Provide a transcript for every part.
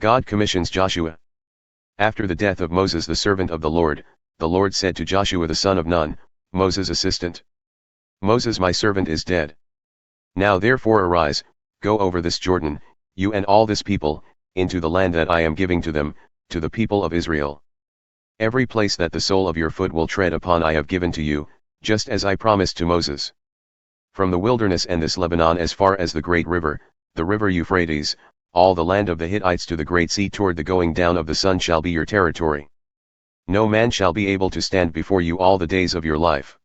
God commissions Joshua. After the death of Moses the servant of the Lord said to Joshua the son of Nun, Moses' assistant, Moses my servant is dead. Now therefore arise, go over this Jordan, you and all this people, into the land that I am giving to them, to the people of Israel. Every place that the sole of your foot will tread upon I have given to you, just as I promised to Moses. From the wilderness and this Lebanon as far as the great river, the river Euphrates, all the land of the Hittites to the great sea toward the going down of the sun shall be your territory. No man shall be able to stand before you all the days of your life.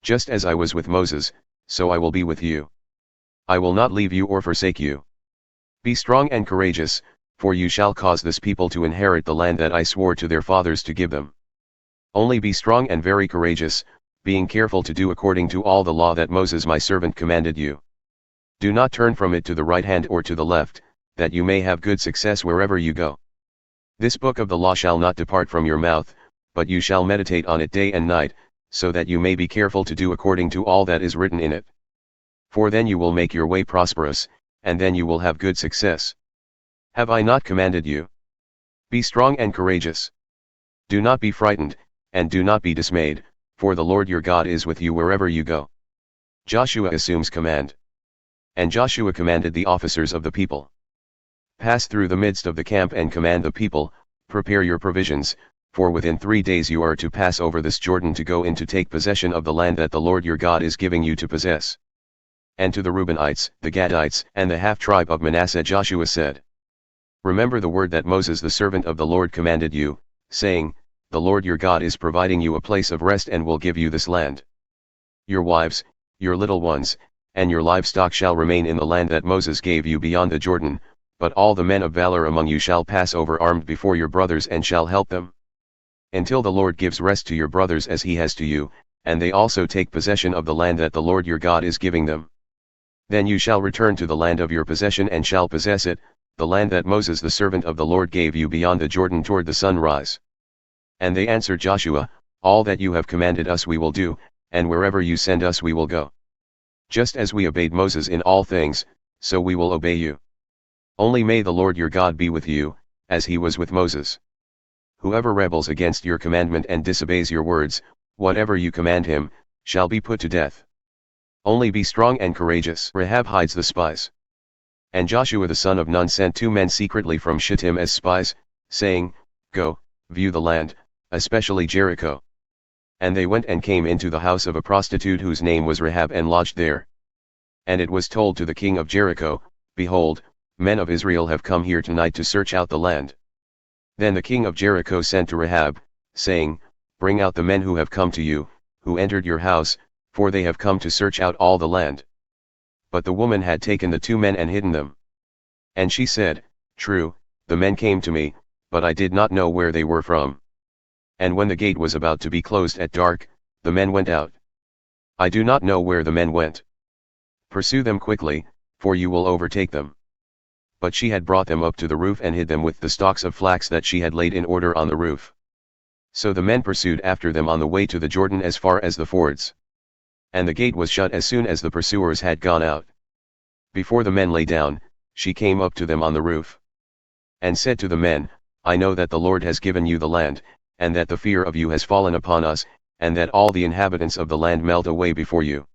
Just as I was with Moses, so I will be with you. I will not leave you or forsake you. Be strong and courageous, for you shall cause this people to inherit the land that I swore to their fathers to give them. Only be strong and very courageous, being careful to do according to all the law that Moses my servant commanded you. Do not turn from it to the right hand or to the left, that you may have good success wherever you go. This book of the law shall not depart from your mouth, but you shall meditate on it day and night, so that you may be careful to do according to all that is written in it. For then you will make your way prosperous, and then you will have good success. Have I not commanded you? Be strong and courageous. Do not be frightened, and do not be dismayed, for the Lord your God is with you wherever you go. Joshua assumes command. And Joshua commanded the officers of the people. Pass through the midst of the camp and command the people, prepare your provisions, for within 3 days you are to pass over this Jordan to go in to take possession of the land that the Lord your God is giving you to possess. And to the Reubenites, the Gadites, and the half-tribe of Manasseh Joshua said, Remember the word that Moses the servant of the Lord commanded you, saying, The Lord your God is providing you a place of rest and will give you this land. Your wives, your little ones, and your livestock shall remain in the land that Moses gave you beyond the Jordan, but all the men of valor among you shall pass over armed before your brothers and shall help them. Until the Lord gives rest to your brothers as he has to you, and they also take possession of the land that the Lord your God is giving them. Then you shall return to the land of your possession and shall possess it, the land that Moses the servant of the Lord gave you beyond the Jordan toward the sunrise. And they answered Joshua, All that you have commanded us we will do, and wherever you send us we will go. Just as we obeyed Moses in all things, so we will obey you. Only may the Lord your God be with you, as he was with Moses. Whoever rebels against your commandment and disobeys your words, whatever you command him, shall be put to death. Only be strong and courageous. Rahab hides the spies. And Joshua the son of Nun sent 2 men secretly from Shittim as spies, saying, Go, view the land, especially Jericho. And they went and came into the house of a prostitute whose name was Rahab and lodged there. And it was told to the king of Jericho, Behold, men of Israel have come here tonight to search out the land. Then the king of Jericho sent to Rahab, saying, Bring out the men who have come to you, who entered your house, for they have come to search out all the land. But the woman had taken the 2 men and hidden them. And she said, True, the men came to me, but I did not know where they were from. And when the gate was about to be closed at dark, the men went out. I do not know where the men went. Pursue them quickly, for you will overtake them. But she had brought them up to the roof and hid them with the stalks of flax that she had laid in order on the roof. So the men pursued after them on the way to the Jordan as far as the fords. And the gate was shut as soon as the pursuers had gone out. Before the men lay down, she came up to them on the roof. And said to the men, I know that the Lord has given you the land, and that the fear of you has fallen upon us, and that all the inhabitants of the land melt away before you.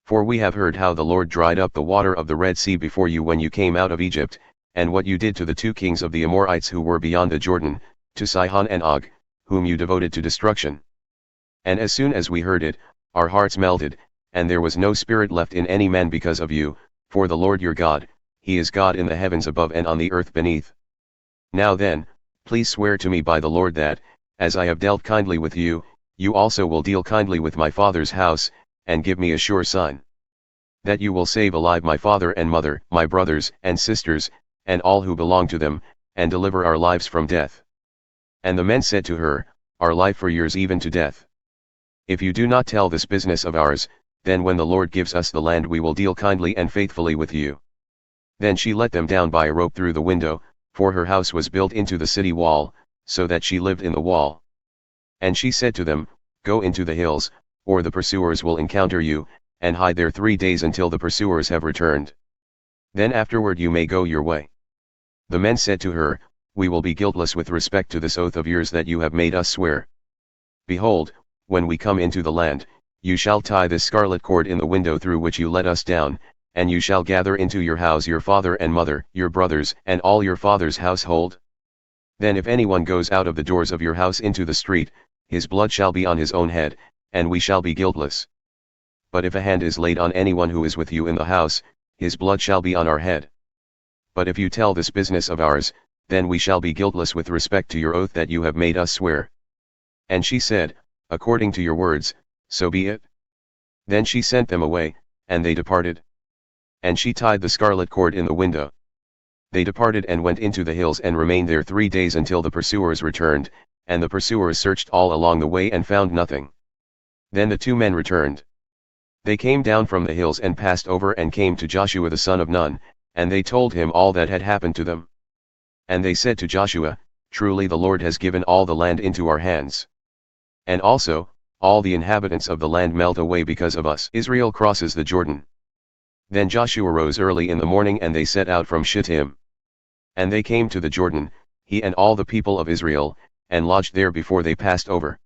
For we have heard how the Lord dried up the water of the Red Sea before you when you came out of Egypt, and what you did to the 2 kings of the Amorites who were beyond the Jordan, to Sihon and Og, whom you devoted to destruction. And as soon as we heard it, our hearts melted, and there was no spirit left in any man because of you, for the Lord your God, he is God in the heavens above and on the earth beneath. Now then, please swear to me by the Lord that, as I have dealt kindly with you, you also will deal kindly with my father's house, and give me a sure sign. That you will save alive my father and mother, my brothers and sisters, and all who belong to them, and deliver our lives from death. And the men said to her, Our life for yours even to death. If you do not tell this business of ours, then when the Lord gives us the land we will deal kindly and faithfully with you. Then she let them down by a rope through the window, for her house was built into the city wall, so that she lived in the wall. And she said to them, Go into the hills, or the pursuers will encounter you, and hide there 3 days until the pursuers have returned. Then afterward you may go your way. The men said to her, "We will be guiltless with respect to this oath of yours that you have made us swear. Behold, when we come into the land, you shall tie this scarlet cord in the window through which you let us down, and you shall gather into your house your father and mother, your brothers, and all your father's household. Then if anyone goes out of the doors of your house into the street, his blood shall be on his own head, and we shall be guiltless. But if a hand is laid on anyone who is with you in the house, his blood shall be on our head. But if you tell this business of ours, then we shall be guiltless with respect to your oath that you have made us swear." And she said, "According to your words, so be it." Then she sent them away, and they departed. And she tied the scarlet cord in the window. They departed and went into the hills and remained there 3 days until the pursuers returned, and the pursuers searched all along the way and found nothing. Then the 2 men returned. They came down from the hills and passed over and came to Joshua the son of Nun, and they told him all that had happened to them. And they said to Joshua, "Truly the Lord has given all the land into our hands. And also, all the inhabitants of the land melt away because of us." Israel crosses the Jordan. Then Joshua rose early in the morning and they set out from Shittim. And they came to the Jordan, he and all the people of Israel, and lodged there before they passed over.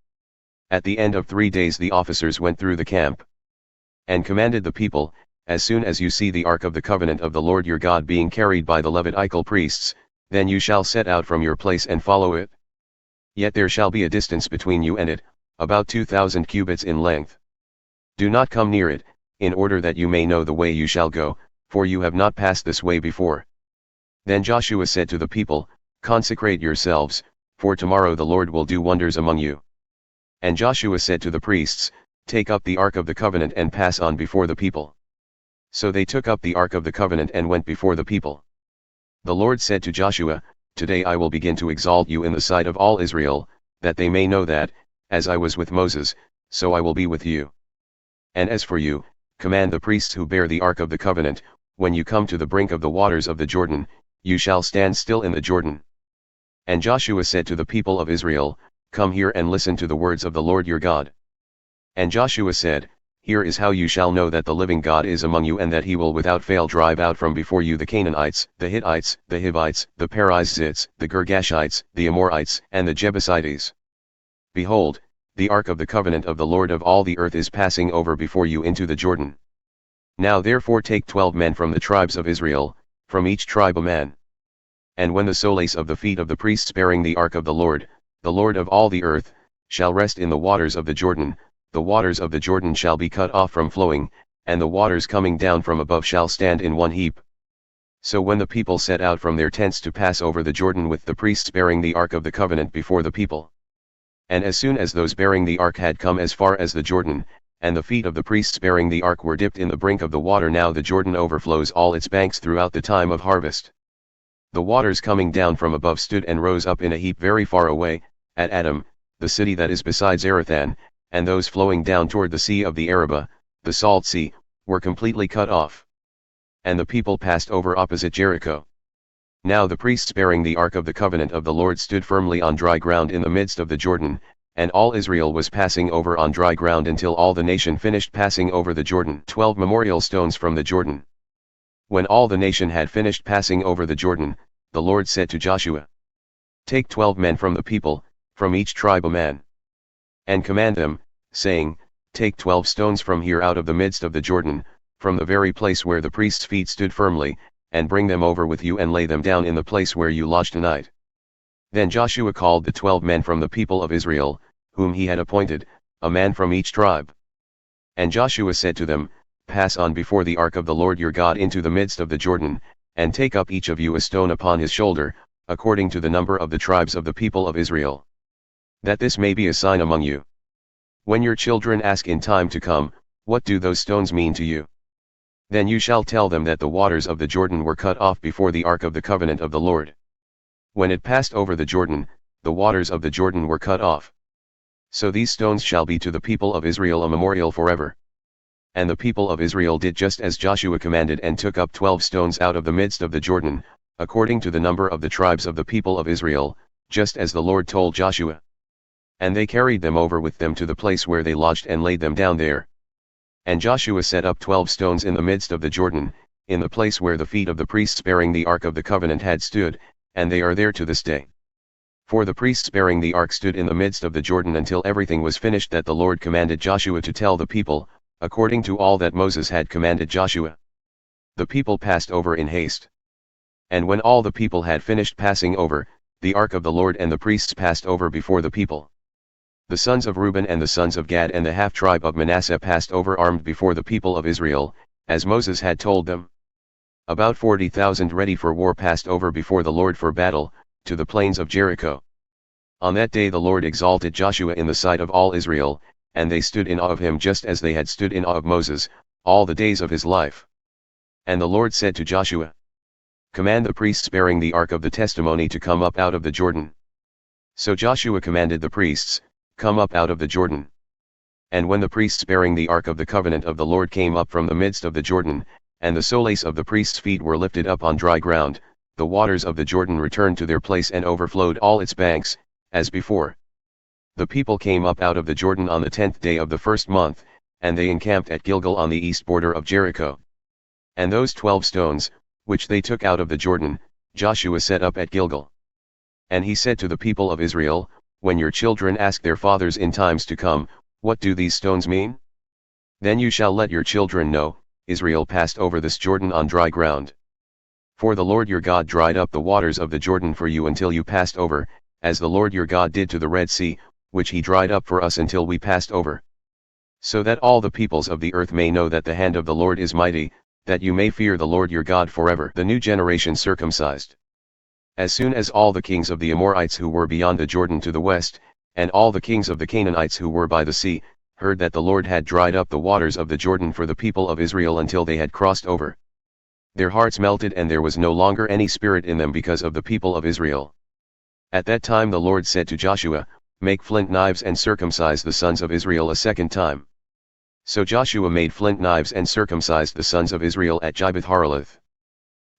At the end of 3 days the officers went through the camp, and commanded the people, "As soon as you see the ark of the covenant of the Lord your God being carried by the Levitical priests, then you shall set out from your place and follow it. Yet there shall be a distance between you and it, about 2,000 cubits in length. Do not come near it, in order that you may know the way you shall go, for you have not passed this way before." Then Joshua said to the people, "Consecrate yourselves, for tomorrow the Lord will do wonders among you." And Joshua said to the priests, "Take up the ark of the covenant and pass on before the people." So they took up the ark of the covenant and went before the people. The Lord said to Joshua, "Today I will begin to exalt you in the sight of all Israel, that they may know that, as I was with Moses, so I will be with you. And as for you, command the priests who bear the ark of the covenant, when you come to the brink of the waters of the Jordan, you shall stand still in the Jordan." And Joshua said to the people of Israel, "Come here and listen to the words of the Lord your God." And Joshua said, "Here is how you shall know that the living God is among you and that he will without fail drive out from before you the Canaanites, the Hittites, the Hivites, the Perizzites, the Girgashites, the Amorites, and the Jebusites. Behold, the ark of the covenant of the Lord of all the earth is passing over before you into the Jordan. Now therefore take 12 men from the tribes of Israel, from each tribe a man. And when the soles of the feet of the priests bearing the ark of the Lord of all the earth, shall rest in the waters of the Jordan, the waters of the Jordan shall be cut off from flowing, and the waters coming down from above shall stand in one heap." So when the people set out from their tents to pass over the Jordan with the priests bearing the ark of the covenant before the people, and as soon as those bearing the ark had come as far as the Jordan, and the feet of the priests bearing the ark were dipped in the brink of the water, now the Jordan overflows all its banks throughout the time of harvest. The waters coming down from above stood and rose up in a heap very far away, at Adam, the city that is beside Zarethan, and those flowing down toward the sea of the Arabah, the salt sea, were completely cut off. And the people passed over opposite Jericho. Now the priests bearing the ark of the covenant of the Lord stood firmly on dry ground in the midst of the Jordan, and all Israel was passing over on dry ground until all the nation finished passing over the Jordan. 12 memorial stones from the Jordan. When all the nation had finished passing over the Jordan, the Lord said to Joshua, "Take 12 men from the people, from each tribe a man. And command them, saying, Take 12 stones from here out of the midst of the Jordan, from the very place where the priest's feet stood firmly, and bring them over with you and lay them down in the place where you lodged tonight." Then Joshua called the 12 men from the people of Israel, whom he had appointed, a man from each tribe. And Joshua said to them, "Pass on before the ark of the Lord your God into the midst of the Jordan, and take up each of you a stone upon his shoulder, according to the number of the tribes of the people of Israel. That this may be a sign among you. When your children ask in time to come, what do those stones mean to you? Then you shall tell them that the waters of the Jordan were cut off before the ark of the covenant of the Lord. When it passed over the Jordan, the waters of the Jordan were cut off. So these stones shall be to the people of Israel a memorial forever." And the people of Israel did just as Joshua commanded and took up 12 stones out of the midst of the Jordan, according to the number of the tribes of the people of Israel, just as the Lord told Joshua. And they carried them over with them to the place where they lodged and laid them down there. And Joshua set up 12 stones in the midst of the Jordan, in the place where the feet of the priests bearing the ark of the covenant had stood, and they are there to this day. For the priests bearing the ark stood in the midst of the Jordan until everything was finished that the Lord commanded Joshua to tell the people, according to all that Moses had commanded Joshua. The people passed over in haste. And when all the people had finished passing over, the ark of the Lord and the priests passed over before the people. The sons of Reuben and the sons of Gad and the half-tribe of Manasseh passed over armed before the people of Israel, as Moses had told them. About 40,000 ready for war passed over before the Lord for battle, to the plains of Jericho. On that day the Lord exalted Joshua in the sight of all Israel, and they stood in awe of him just as they had stood in awe of Moses, all the days of his life. And the Lord said to Joshua, "Command the priests bearing the ark of the testimony to come up out of the Jordan." So Joshua commanded the priests, "Come up out of the Jordan." And when the priests bearing the ark of the covenant of the Lord came up from the midst of the Jordan, and the soles of the priests' feet were lifted up on dry ground, the waters of the Jordan returned to their place and overflowed all its banks, as before. The people came up out of the Jordan on the 10th day of the first month, and they encamped at Gilgal on the east border of Jericho. And those 12 stones, which they took out of the Jordan, Joshua set up at Gilgal. And he said to the people of Israel, "When your children ask their fathers in times to come, what do these stones mean? Then you shall let your children know, Israel passed over this Jordan on dry ground. For the Lord your God dried up the waters of the Jordan for you until you passed over, as the Lord your God did to the Red Sea, which he dried up for us until we passed over. So that all the peoples of the earth may know that the hand of the Lord is mighty, that you may fear the Lord your God forever." The new generation circumcised. As soon as all the kings of the Amorites who were beyond the Jordan to the west, and all the kings of the Canaanites who were by the sea, heard that the Lord had dried up the waters of the Jordan for the people of Israel until they had crossed over, their hearts melted and there was no longer any spirit in them because of the people of Israel. At that time the Lord said to Joshua, "Make flint knives and circumcise the sons of Israel a second time." So Joshua made flint knives and circumcised the sons of Israel at Gibeath-Haraloth.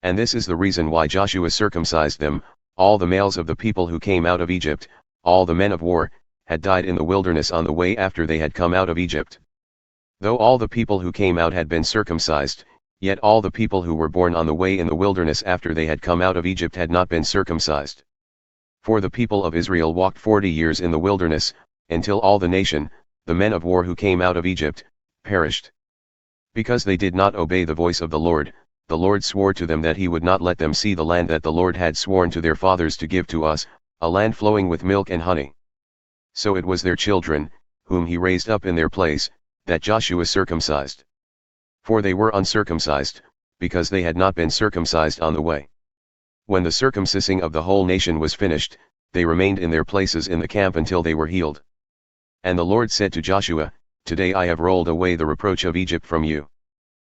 And this is the reason why Joshua circumcised them: all the males of the people who came out of Egypt, all the men of war, had died in the wilderness on the way after they had come out of Egypt. Though all the people who came out had been circumcised, yet all the people who were born on the way in the wilderness after they had come out of Egypt had not been circumcised. For the people of Israel walked 40 years in the wilderness, until all the nation, the men of war who came out of Egypt, perished. Because they did not obey the voice of the Lord swore to them that he would not let them see the land that the Lord had sworn to their fathers to give to us, a land flowing with milk and honey. So it was their children, whom he raised up in their place, that Joshua circumcised. For they were uncircumcised, because they had not been circumcised on the way. When the circumcising of the whole nation was finished, they remained in their places in the camp until they were healed. And the Lord said to Joshua, "Today I have rolled away the reproach of Egypt from you."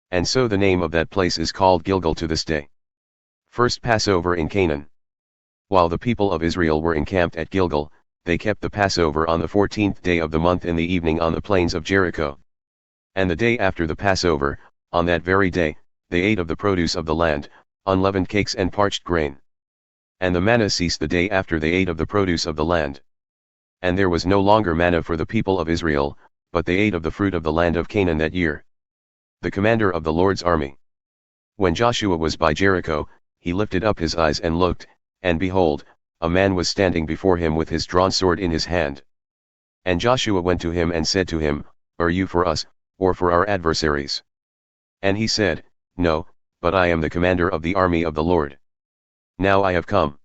And so the name of that place is called Gilgal to this day. First Passover in Canaan. While the people of Israel were encamped at Gilgal, they kept the Passover on the 14th day of the month in the evening on the plains of Jericho. And the day after the Passover, on that very day, they ate of the produce of the land, unleavened cakes and parched grain. And the manna ceased the day after they ate of the produce of the land. And there was no longer manna for the people of Israel, but they ate of the fruit of the land of Canaan that year. The commander of the Lord's army. When Joshua was by Jericho, he lifted up his eyes and looked, and behold, a man was standing before him with his drawn sword in his hand. And Joshua went to him and said to him, "Are you for us, or for our adversaries?" And he said, "No, but I am the commander of the army of the Lord. Now I have come."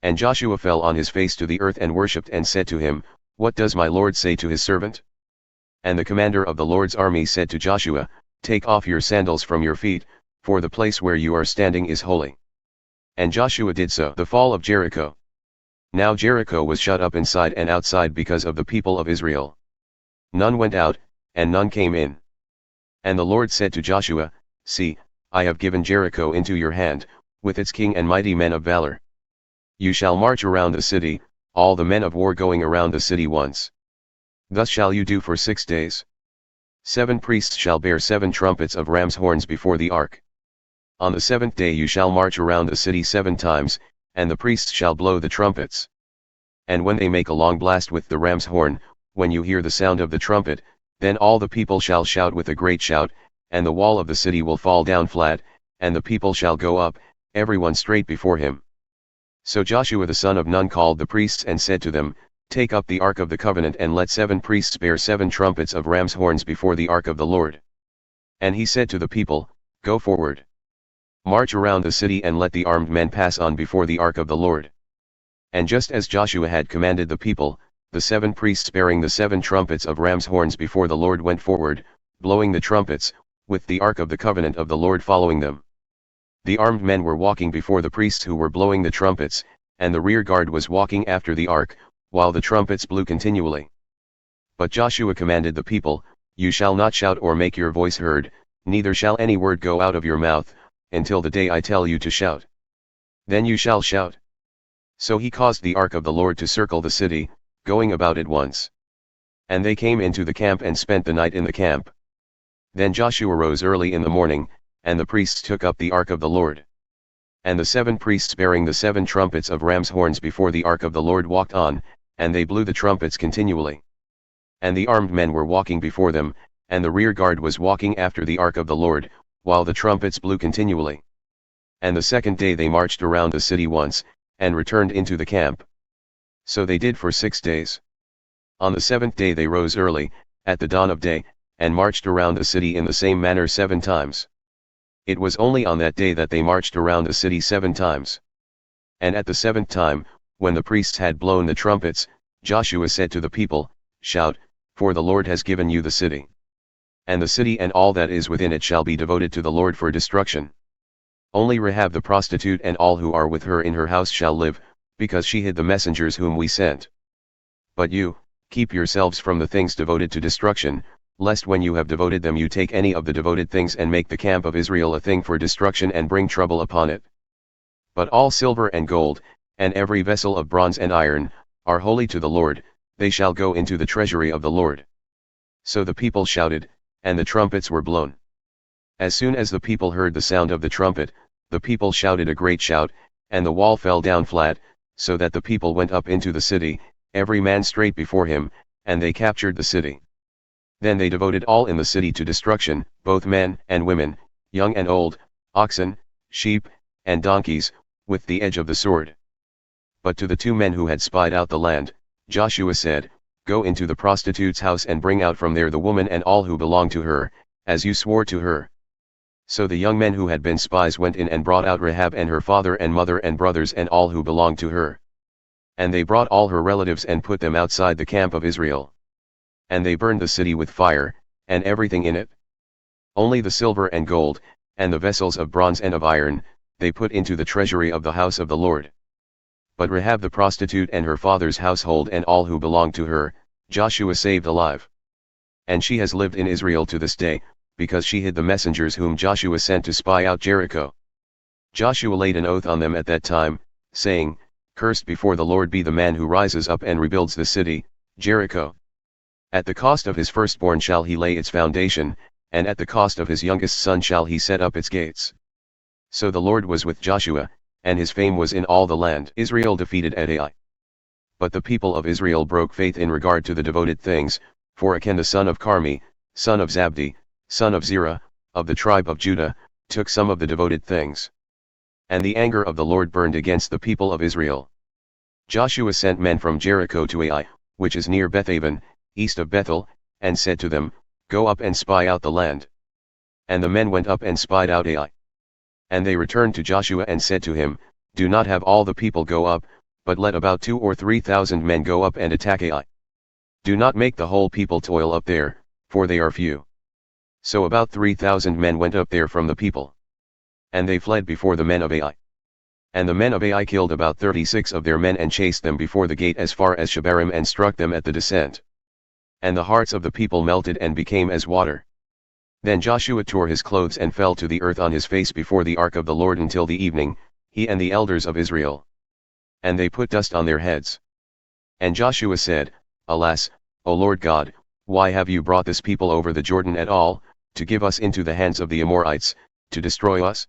And Joshua fell on his face to the earth and worshipped and said to him, "What does my Lord say to his servant?" And the commander of the Lord's army said to Joshua, "Take off your sandals from your feet, for the place where you are standing is holy." And Joshua did so. The fall of Jericho. Now Jericho was shut up inside and outside because of the people of Israel. None went out, and none came in. And the Lord said to Joshua, "See, I have given Jericho into your hand, with its king and mighty men of valor. You shall march around the city, all the men of war going around the city once. Thus shall you do for 6 days. 7 priests shall bear 7 trumpets of ram's horns before the ark. On the 7th day you shall march around the city 7 times, and the priests shall blow the trumpets. And when they make a long blast with the ram's horn, when you hear the sound of the trumpet, then all the people shall shout with a great shout, and the wall of the city will fall down flat, and the people shall go up, everyone straight before him. So Joshua the son of Nun called the priests and said to them, Take up the ark of the covenant and let 7 priests bear 7 trumpets of ram's horns before the ark of the Lord. And he said to the people, Go forward. March around the city and let the armed men pass on before the ark of the Lord. And just as Joshua had commanded the people, the 7 priests bearing the 7 trumpets of ram's horns before the Lord went forward, blowing the trumpets, with the ark of the covenant of the Lord following them. The armed men were walking before the priests who were blowing the trumpets, and the rear guard was walking after the ark, while the trumpets blew continually. But Joshua commanded the people, You shall not shout or make your voice heard, neither shall any word go out of your mouth, until the day I tell you to shout. Then you shall shout. So he caused the ark of the Lord to circle the city, going about it once. And they came into the camp and spent the night in the camp. Then Joshua rose early in the morning, and the priests took up the ark of the Lord. And the 7 priests bearing the 7 trumpets of ram's horns before the ark of the Lord walked on, and they blew the trumpets continually. And the armed men were walking before them, and the rear guard was walking after the ark of the Lord, while the trumpets blew continually. And the second day they marched around the city once, and returned into the camp. So they did for 6 days. On the 7th day they rose early, at the dawn of day, and marched around the city in the same manner 7 times. It was only on that day that they marched around the city 7 times. And at the 7th time, when the priests had blown the trumpets, Joshua said to the people, Shout, for the Lord has given you the city. And the city and all that is within it shall be devoted to the Lord for destruction. Only Rahab the prostitute and all who are with her in her house shall live, because she hid the messengers whom we sent. But you, keep yourselves from the things devoted to destruction, lest when you have devoted them you take any of the devoted things and make the camp of Israel a thing for destruction and bring trouble upon it. But all silver and gold, and every vessel of bronze and iron, are holy to the Lord, they shall go into the treasury of the Lord. So the people shouted, and the trumpets were blown. As soon as the people heard the sound of the trumpet, the people shouted a great shout, and the wall fell down flat, so that the people went up into the city, every man straight before him, and they captured the city. Then they devoted all in the city to destruction, both men and women, young and old, oxen, sheep, and donkeys, with the edge of the sword. But to the 2 men who had spied out the land, Joshua said, Go into the prostitute's house and bring out from there the woman and all who belong to her, as you swore to her. So the young men who had been spies went in and brought out Rahab and her father and mother and brothers and all who belonged to her. And they brought all her relatives and put them outside the camp of Israel. And they burned the city with fire, and everything in it. Only the silver and gold, and the vessels of bronze and of iron, they put into the treasury of the house of the Lord. But Rahab the prostitute and her father's household and all who belonged to her, Joshua saved alive. And she has lived in Israel to this day, because she hid the messengers whom Joshua sent to spy out Jericho. Joshua laid an oath on them at that time, saying, Cursed before the Lord be the man who rises up and rebuilds the city, Jericho. At the cost of his firstborn shall he lay its foundation, and at the cost of his youngest son shall he set up its gates. So the Lord was with Joshua, and his fame was in all the land. Israel defeated at Ai. But the people of Israel broke faith in regard to the devoted things, for Achan the son of Carmi, son of Zabdi, son of Zerah, of the tribe of Judah, took some of the devoted things. And the anger of the Lord burned against the people of Israel. Joshua sent men from Jericho to Ai, which is near Bethaven, east of Bethel, and said to them, Go up and spy out the land. And the men went up and spied out Ai. And they returned to Joshua and said to him, Do not have all the people go up, but let about 2,000 or 3,000 men go up and attack Ai. Do not make the whole people toil up there, for they are few. So about 3,000 men went up there from the people. And they fled before the men of Ai. And the men of Ai killed about 36 of their men and chased them before the gate as far as Shebarim and struck them at the descent. And the hearts of the people melted and became as water. Then Joshua tore his clothes and fell to the earth on his face before the ark of the Lord until the evening, he and the elders of Israel. And they put dust on their heads. And Joshua said, Alas, O Lord God, why have you brought this people over the Jordan at all, to give us into the hands of the Amorites, to destroy us?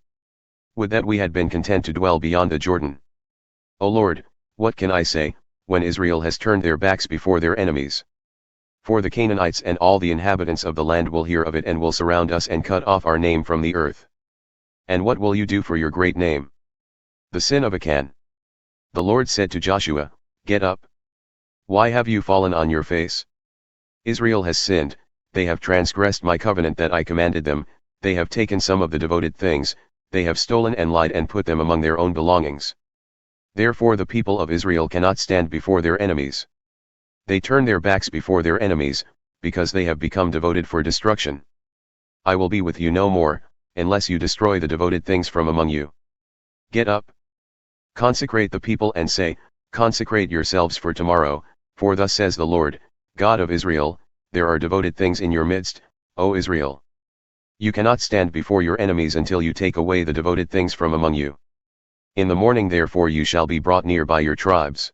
Would that we had been content to dwell beyond the Jordan. O Lord, what can I say, when Israel has turned their backs before their enemies? For the Canaanites and all the inhabitants of the land will hear of it and will surround us and cut off our name from the earth. And what will you do for your great name? The sin of Achan. The Lord said to Joshua, "Get up. Why have you fallen on your face? Israel has sinned, they have transgressed my covenant that I commanded them, they have taken some of the devoted things, they have stolen and lied and put them among their own belongings. Therefore the people of Israel cannot stand before their enemies. They turn their backs before their enemies, because they have become devoted for destruction. I will be with you no more, unless you destroy the devoted things from among you. Get up. Consecrate the people and say, Consecrate yourselves for tomorrow, for thus says the Lord, God of Israel, there are devoted things in your midst, O Israel. You cannot stand before your enemies until you take away the devoted things from among you. In the morning therefore you shall be brought near by your tribes.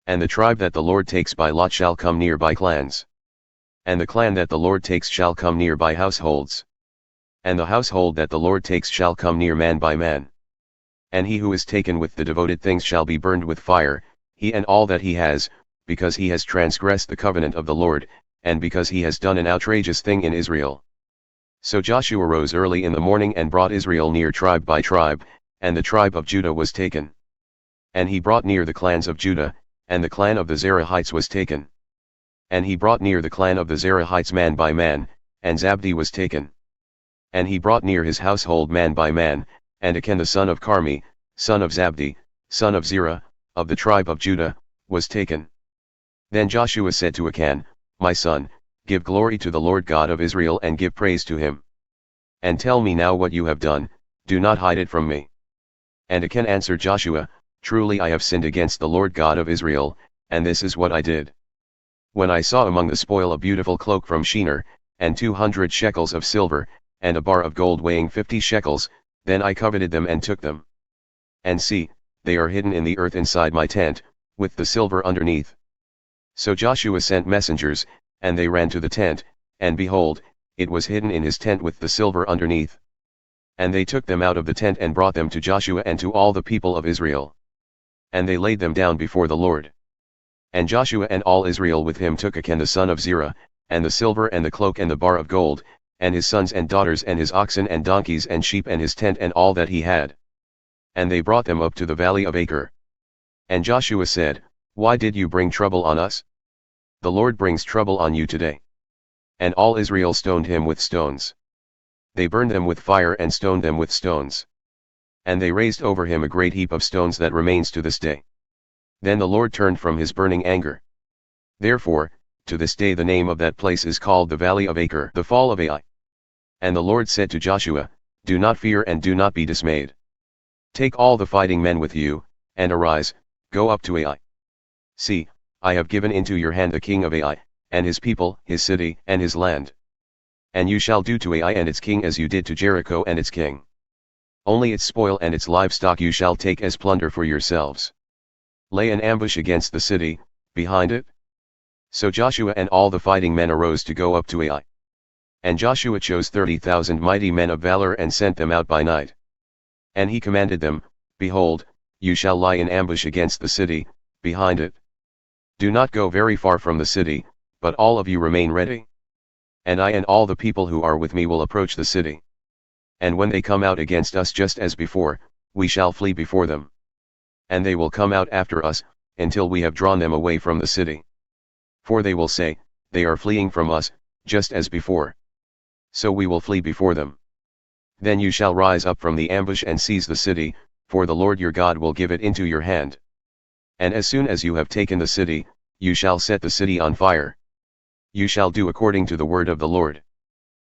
And the tribe that the Lord takes by lot shall come near by clans. And the clan that the Lord takes shall come near by households. And the household that the Lord takes shall come near man by man. And he who is taken with the devoted things shall be burned with fire, he and all that he has, because he has transgressed the covenant of the Lord, and because he has done an outrageous thing in Israel. So Joshua rose early in the morning and brought Israel near tribe by tribe, and the tribe of Judah was taken. And he brought near the clans of Judah, and the clan of the Zerahites was taken. And he brought near the clan of the Zerahites man by man, and Zabdi was taken. And he brought near his household man by man, and Achan the son of Carmi, son of Zabdi, son of Zerah, of the tribe of Judah, was taken. Then Joshua said to Achan, My son, give glory to the Lord God of Israel and give praise to him. And tell me now what you have done, do not hide it from me. And Achan answered Joshua, Truly I have sinned against the Lord God of Israel, and this is what I did. When I saw among the spoil a beautiful cloak from Shinar, and 200 shekels of silver, and a bar of gold weighing 50 shekels, then I coveted them and took them. And see, they are hidden in the earth inside my tent, with the silver underneath. So Joshua sent messengers, and they ran to the tent, and behold, it was hidden in his tent with the silver underneath. And they took them out of the tent and brought them to Joshua and to all the people of Israel. And they laid them down before the Lord. And Joshua and all Israel with him took Achan the son of Zerah, and the silver and the cloak and the bar of gold, and his sons and daughters and his oxen and donkeys and sheep and his tent and all that he had. And they brought them up to the valley of Achor. And Joshua said, Why did you bring trouble on us? The Lord brings trouble on you today. And all Israel stoned him with stones. They burned them with fire and stoned them with stones. And they raised over him a great heap of stones that remains to this day. Then the Lord turned from his burning anger. Therefore, to this day the name of that place is called the Valley of Achor, the fall of Ai. And the Lord said to Joshua, Do not fear and do not be dismayed. Take all the fighting men with you, and arise, go up to Ai. See, I have given into your hand the king of Ai, and his people, his city, and his land. And you shall do to Ai and its king as you did to Jericho and its king. Only its spoil and its livestock you shall take as plunder for yourselves. Lay an ambush against the city, behind it. So Joshua and all the fighting men arose to go up to Ai. And Joshua chose 30,000 mighty men of valor and sent them out by night. And he commanded them, Behold, you shall lie in ambush against the city, behind it. Do not go very far from the city, but all of you remain ready. And I and all the people who are with me will approach the city. And when they come out against us just as before, we shall flee before them. And they will come out after us, until we have drawn them away from the city. For they will say, They are fleeing from us, just as before. So we will flee before them. Then you shall rise up from the ambush and seize the city, for the Lord your God will give it into your hand. And as soon as you have taken the city, you shall set the city on fire. You shall do according to the word of the Lord.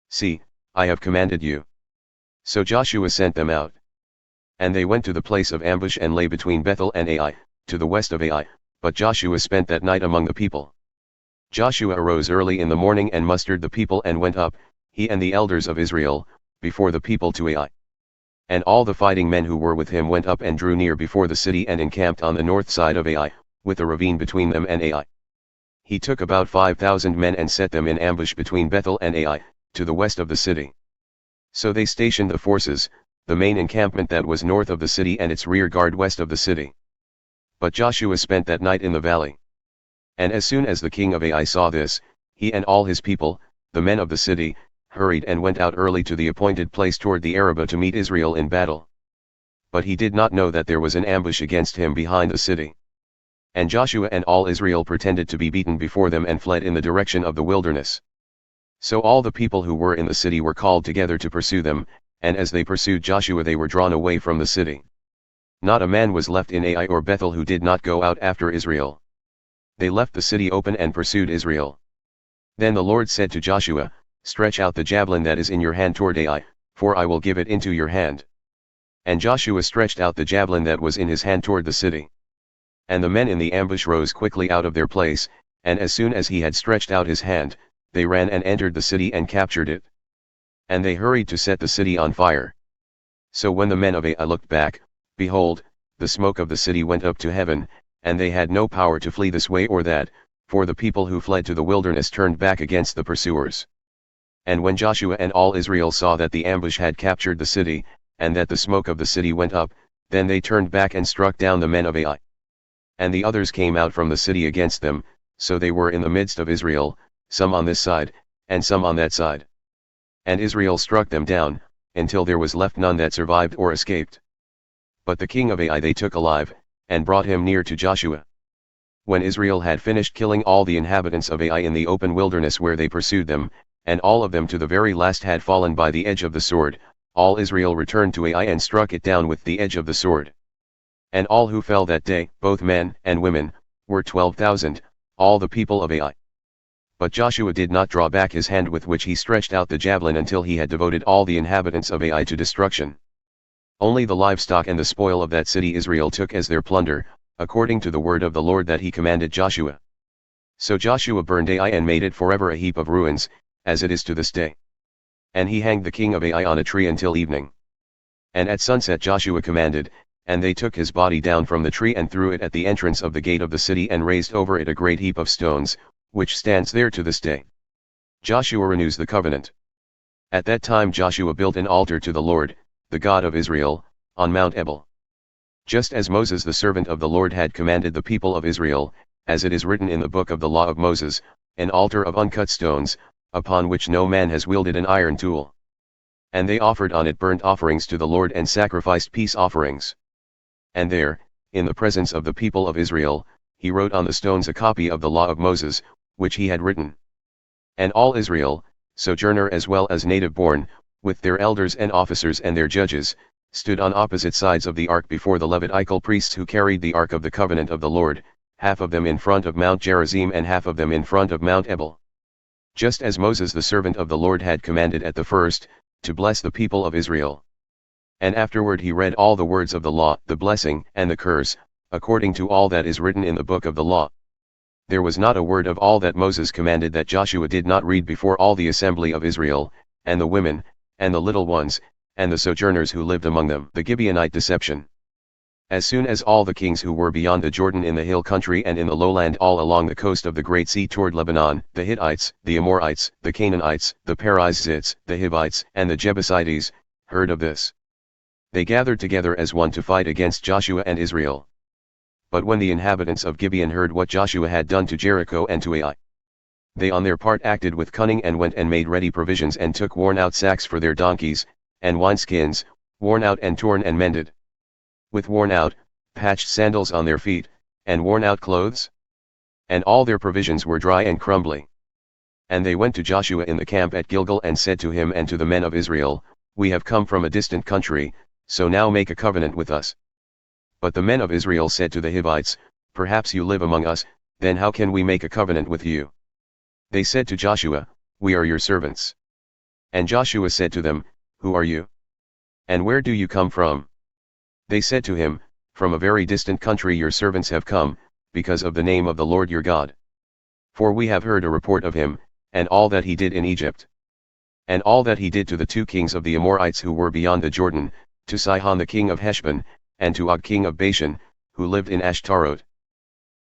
See, I have commanded you. So Joshua sent them out. And they went to the place of ambush and lay between Bethel and Ai, to the west of Ai, but Joshua spent that night among the people. Joshua arose early in the morning and mustered the people and went up, he and the elders of Israel, before the people to Ai. And all the fighting men who were with him went up and drew near before the city and encamped on the north side of Ai, with a ravine between them and Ai. He took about 5,000 men and set them in ambush between Bethel and Ai, to the west of the city. So they stationed the forces, the main encampment that was north of the city and its rear guard west of the city. But Joshua spent that night in the valley. And as soon as the king of Ai saw this, he and all his people, the men of the city, hurried and went out early to the appointed place toward the Arabah to meet Israel in battle. but he did not know that there was an ambush against him behind the city. And Joshua and all Israel pretended to be beaten before them and fled in the direction of the wilderness. So all the people who were in the city were called together to pursue them, and as they pursued Joshua they were drawn away from the city. Not a man was left in Ai or Bethel who did not go out after Israel. They left the city open and pursued Israel. Then the Lord said to Joshua, "Stretch out the javelin that is in your hand toward Ai, for I will give it into your hand." And Joshua stretched out the javelin that was in his hand toward the city. And the men in the ambush rose quickly out of their place, and as soon as he had stretched out his hand, they ran and entered the city and captured it. And they hurried to set the city on fire. So when the men of Ai looked back, behold, the smoke of the city went up to heaven, and they had no power to flee this way or that, for the people who fled to the wilderness turned back against the pursuers. And when Joshua and all Israel saw that the ambush had captured the city, and that the smoke of the city went up, then they turned back and struck down the men of Ai. And the others came out from the city against them, so they were in the midst of Israel, some on this side, and some on that side. And Israel struck them down, until there was left none that survived or escaped. But the king of Ai they took alive, and brought him near to Joshua. When Israel had finished killing all the inhabitants of Ai in the open wilderness where they pursued them, and all of them to the very last had fallen by the edge of the sword, all Israel returned to Ai and struck it down with the edge of the sword. And all who fell that day, both men and women, were 12,000, all the people of Ai. But Joshua did not draw back his hand with which he stretched out the javelin until he had devoted all the inhabitants of Ai to destruction. Only the livestock and the spoil of that city Israel took as their plunder, according to the word of the Lord that he commanded Joshua. So Joshua burned Ai and made it forever a heap of ruins, as it is to this day. And he hanged the king of Ai on a tree until evening. And at sunset Joshua commanded, and they took his body down from the tree and threw it at the entrance of the gate of the city and raised over it a great heap of stones, which stands there to this day. Joshua renews the covenant. At that time Joshua built an altar to the Lord, the God of Israel, on Mount Ebal. Just as Moses the servant of the Lord had commanded the people of Israel, as it is written in the book of the law of Moses, an altar of uncut stones, upon which no man has wielded an iron tool. And they offered on it burnt offerings to the Lord and sacrificed peace offerings. And there, in the presence of the people of Israel, he wrote on the stones a copy of the law of Moses, which he had written. And all Israel, sojourner as well as native born, with their elders and officers and their judges, stood on opposite sides of the ark before the Levitical priests who carried the ark of the covenant of the Lord, half of them in front of Mount Gerizim and half of them in front of Mount Ebal. Just as Moses the servant of the Lord had commanded at the first, to bless the people of Israel. And afterward he read all the words of the law, the blessing and the curse, according to all that is written in the book of the law. There was not a word of all that Moses commanded that Joshua did not read before all the assembly of Israel, and the women, and the little ones, and the sojourners who lived among them. The Gibeonite deception. As soon as all the kings who were beyond the Jordan in the hill country and in the lowland all along the coast of the great sea toward Lebanon, the Hittites, the Amorites, the Canaanites, the Perizzites, the Hivites, and the Jebusites, heard of this, they gathered together as one to fight against Joshua and Israel. But when the inhabitants of Gibeon heard what Joshua had done to Jericho and to Ai, they on their part acted with cunning and went and made ready provisions and took worn-out sacks for their donkeys, and wineskins, worn out and torn and mended, with worn-out, patched sandals on their feet, and worn-out clothes. And all their provisions were dry and crumbly. And they went to Joshua in the camp at Gilgal and said to him and to the men of Israel, "We have come from a distant country, so now make a covenant with us." But the men of Israel said to the Hivites, "Perhaps you live among us, then how can we make a covenant with you?" They said to Joshua, "We are your servants." And Joshua said to them, "Who are you? And where do you come from?" They said to him, "From a very distant country your servants have come, because of the name of the Lord your God. For we have heard a report of him, and all that he did in Egypt. And all that he did to the two kings of the Amorites who were beyond the Jordan, to Sihon the king of Heshbon, and to Og king of Bashan, who lived in Ashtaroth.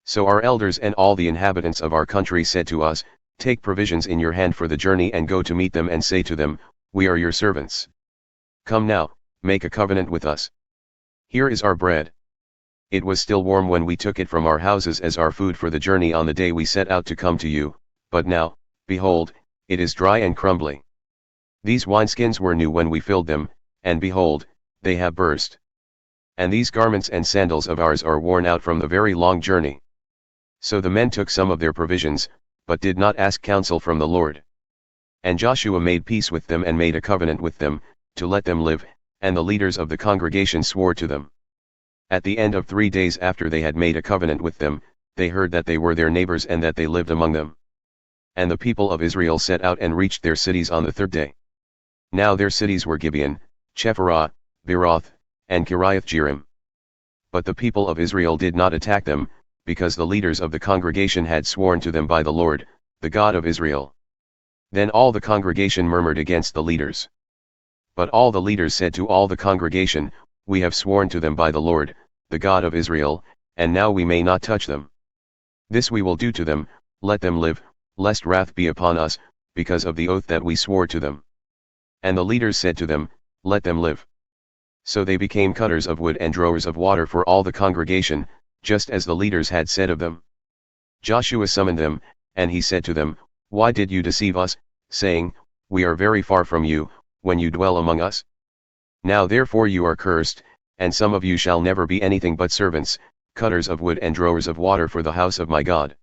So our elders and all the inhabitants of our country said to us, Take provisions in your hand for the journey and go to meet them and say to them, We are your servants. Come now, make a covenant with us. Here is our bread. It was still warm when we took it from our houses as our food for the journey on the day we set out to come to you, but now, behold, it is dry and crumbly. These wineskins were new when we filled them, and behold, they have burst. and these garments and sandals of ours are worn out from the very long journey. So the men took some of their provisions, but did not ask counsel from the Lord. And Joshua made peace with them and made a covenant with them, to let them live, and the leaders of the congregation swore to them. At the end of 3 days after they had made a covenant with them, they heard that they were their neighbors and that they lived among them. And the people of Israel set out and reached their cities on the 3rd day. Now their cities were Gibeon, Chephirah, Beeroth, and Kiriath-Jearim. But the people of Israel did not attack them, because the leaders of the congregation had sworn to them by the Lord, the God of Israel. Then all the congregation murmured against the leaders. But all the leaders said to all the congregation, "We have sworn to them by the Lord, the God of Israel, and now we may not touch them. This we will do to them, let them live, lest wrath be upon us, because of the oath that we swore to them." And the leaders said to them, "Let them live." So they became cutters of wood and drawers of water for all the congregation, just as the leaders had said of them. Joshua summoned them, and he said to them, "Why did you deceive us, saying, 'We are very far from you,' when you dwell among us? Now therefore you are cursed, and some of you shall never be anything but servants, cutters of wood and drawers of water for the house of my God."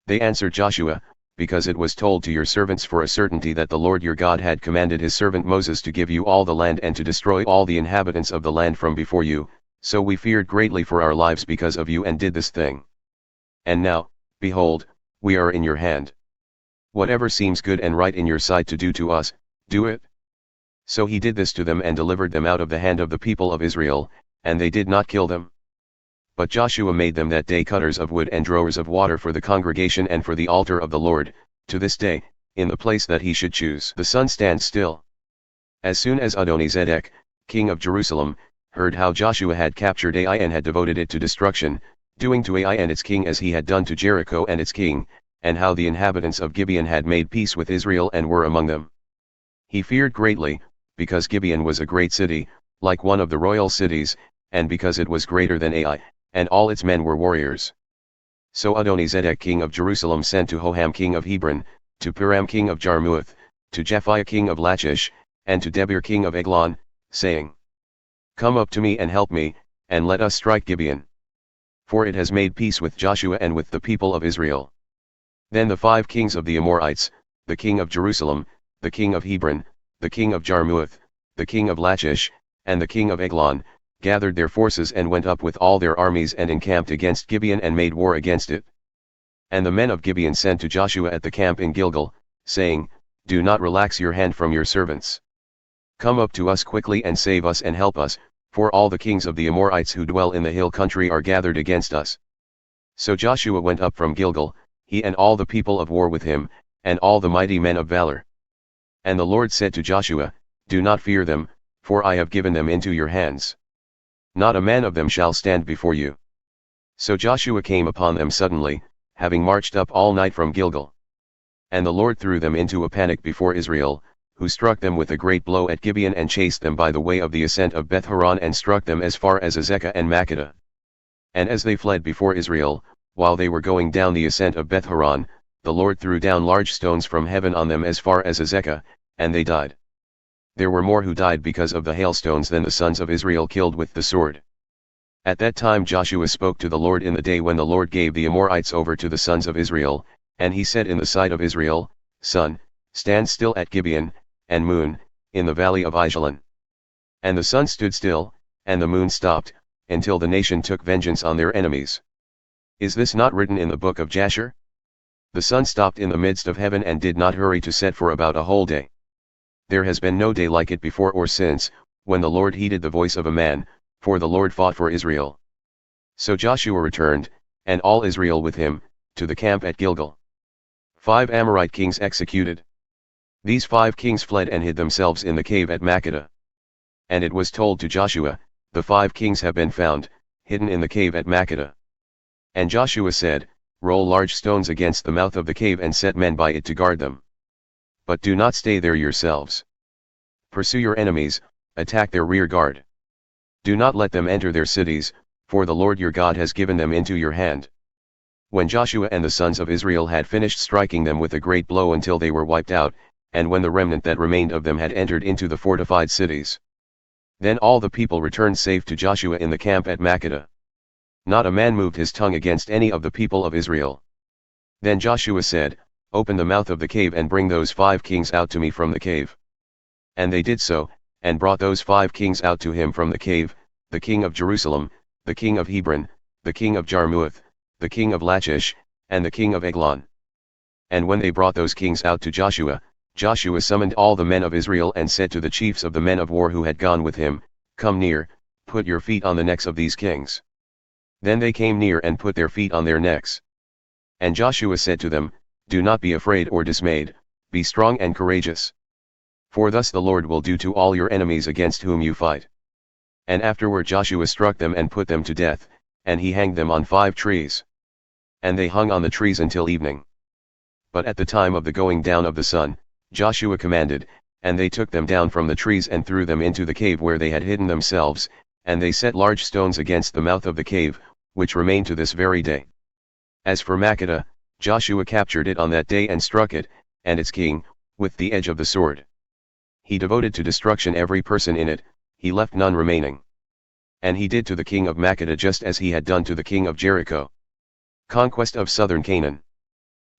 They answered Joshua, "Because it was told to your servants for a certainty that the Lord your God had commanded his servant Moses to give you all the land and to destroy all the inhabitants of the land from before you, so we feared greatly for our lives because of you and did this thing. And now, behold, we are in your hand. Whatever seems good and right in your sight to do to us, do it." So he did this to them and delivered them out of the hand of the people of Israel, and they did not kill them. But Joshua made them that day cutters of wood and drawers of water for the congregation and for the altar of the Lord, to this day, in the place that he should choose. The sun stands still. As soon as Adoni-Zedek, king of Jerusalem, heard how Joshua had captured Ai and had devoted it to destruction, doing to Ai and its king as he had done to Jericho and its king, and how the inhabitants of Gibeon had made peace with Israel and were among them, he feared greatly, because Gibeon was a great city, like one of the royal cities, and because it was greater than Ai, and all its men were warriors. So Adoni-Zedek king of Jerusalem sent to Hoham king of Hebron, to Piram king of Jarmuth, to Japhiah king of Lachish, and to Debir king of Eglon, saying, "Come up to me and help me, and let us strike Gibeon. For it has made peace with Joshua and with the people of Israel." Then the 5 kings of the Amorites, the king of Jerusalem, the king of Hebron, the king of Jarmuth, the king of Lachish, and the king of Eglon, gathered their forces and went up with all their armies and encamped against Gibeon and made war against it. And the men of Gibeon sent to Joshua at the camp in Gilgal, saying, "Do not relax your hand from your servants. Come up to us quickly and save us and help us, for all the kings of the Amorites who dwell in the hill country are gathered against us." So Joshua went up from Gilgal, he and all the people of war with him, and all the mighty men of valor. And the Lord said to Joshua, "Do not fear them, for I have given them into your hands. Not a man of them shall stand before you." So Joshua came upon them suddenly, having marched up all night from Gilgal. And the Lord threw them into a panic before Israel, who struck them with a great blow at Gibeon and chased them by the way of the ascent of Beth-horon and struck them as far as Azekah and Makkedah. And as they fled before Israel, while they were going down the ascent of Beth-horon, the Lord threw down large stones from heaven on them as far as Azekah, and they died. There were more who died because of the hailstones than the sons of Israel killed with the sword. At that time Joshua spoke to the Lord in the day when the Lord gave the Amorites over to the sons of Israel, and he said in the sight of Israel, "Sun, stand still at Gibeon, and moon, in the valley of Ajalon." And the sun stood still, and the moon stopped, until the nation took vengeance on their enemies. Is this not written in the book of Jasher? The sun stopped in the midst of heaven and did not hurry to set for about a whole day. There has been no day like it before or since, when the Lord heeded the voice of a man, for the Lord fought for Israel. So Joshua returned, and all Israel with him, to the camp at Gilgal. 5 Amorite kings executed. These 5 kings fled and hid themselves in the cave at Makkedah. And it was told to Joshua, "The 5 kings have been found, hidden in the cave at Makkedah." And Joshua said, "Roll large stones against the mouth of the cave and set men by it to guard them. But do not stay there yourselves. Pursue your enemies, attack their rear guard. Do not let them enter their cities, for the Lord your God has given them into your hand." When Joshua and the sons of Israel had finished striking them with a great blow until they were wiped out, and when the remnant that remained of them had entered into the fortified cities, Then all the people returned safe to Joshua in the camp at Makkedah. Not a man moved his tongue against any of the people of Israel. Then Joshua said, "Open the mouth of the cave and bring those 5 kings out to me from the cave." And they did so, and brought those 5 kings out to him from the cave, the king of Jerusalem, the king of Hebron, the king of Jarmuth, the king of Lachish, and the king of Eglon. And when they brought those kings out to Joshua, Joshua summoned all the men of Israel and said to the chiefs of the men of war who had gone with him, "Come near, put your feet on the necks of these kings." Then they came near and put their feet on their necks. And Joshua said to them, "Do not be afraid or dismayed, be strong and courageous. For thus the Lord will do to all your enemies against whom you fight." And afterward Joshua struck them and put them to death, and he hanged them on 5 trees. And they hung on the trees until evening. But at the time of the going down of the sun, Joshua commanded, and they took them down from the trees and threw them into the cave where they had hidden themselves, and they set large stones against the mouth of the cave, which remain to this very day. As for Makkedah, Joshua captured it on that day and struck it, and its king, with the edge of the sword. He devoted to destruction every person in it, he left none remaining. And he did to the king of Makkedah just as he had done to the king of Jericho. Conquest of southern Canaan.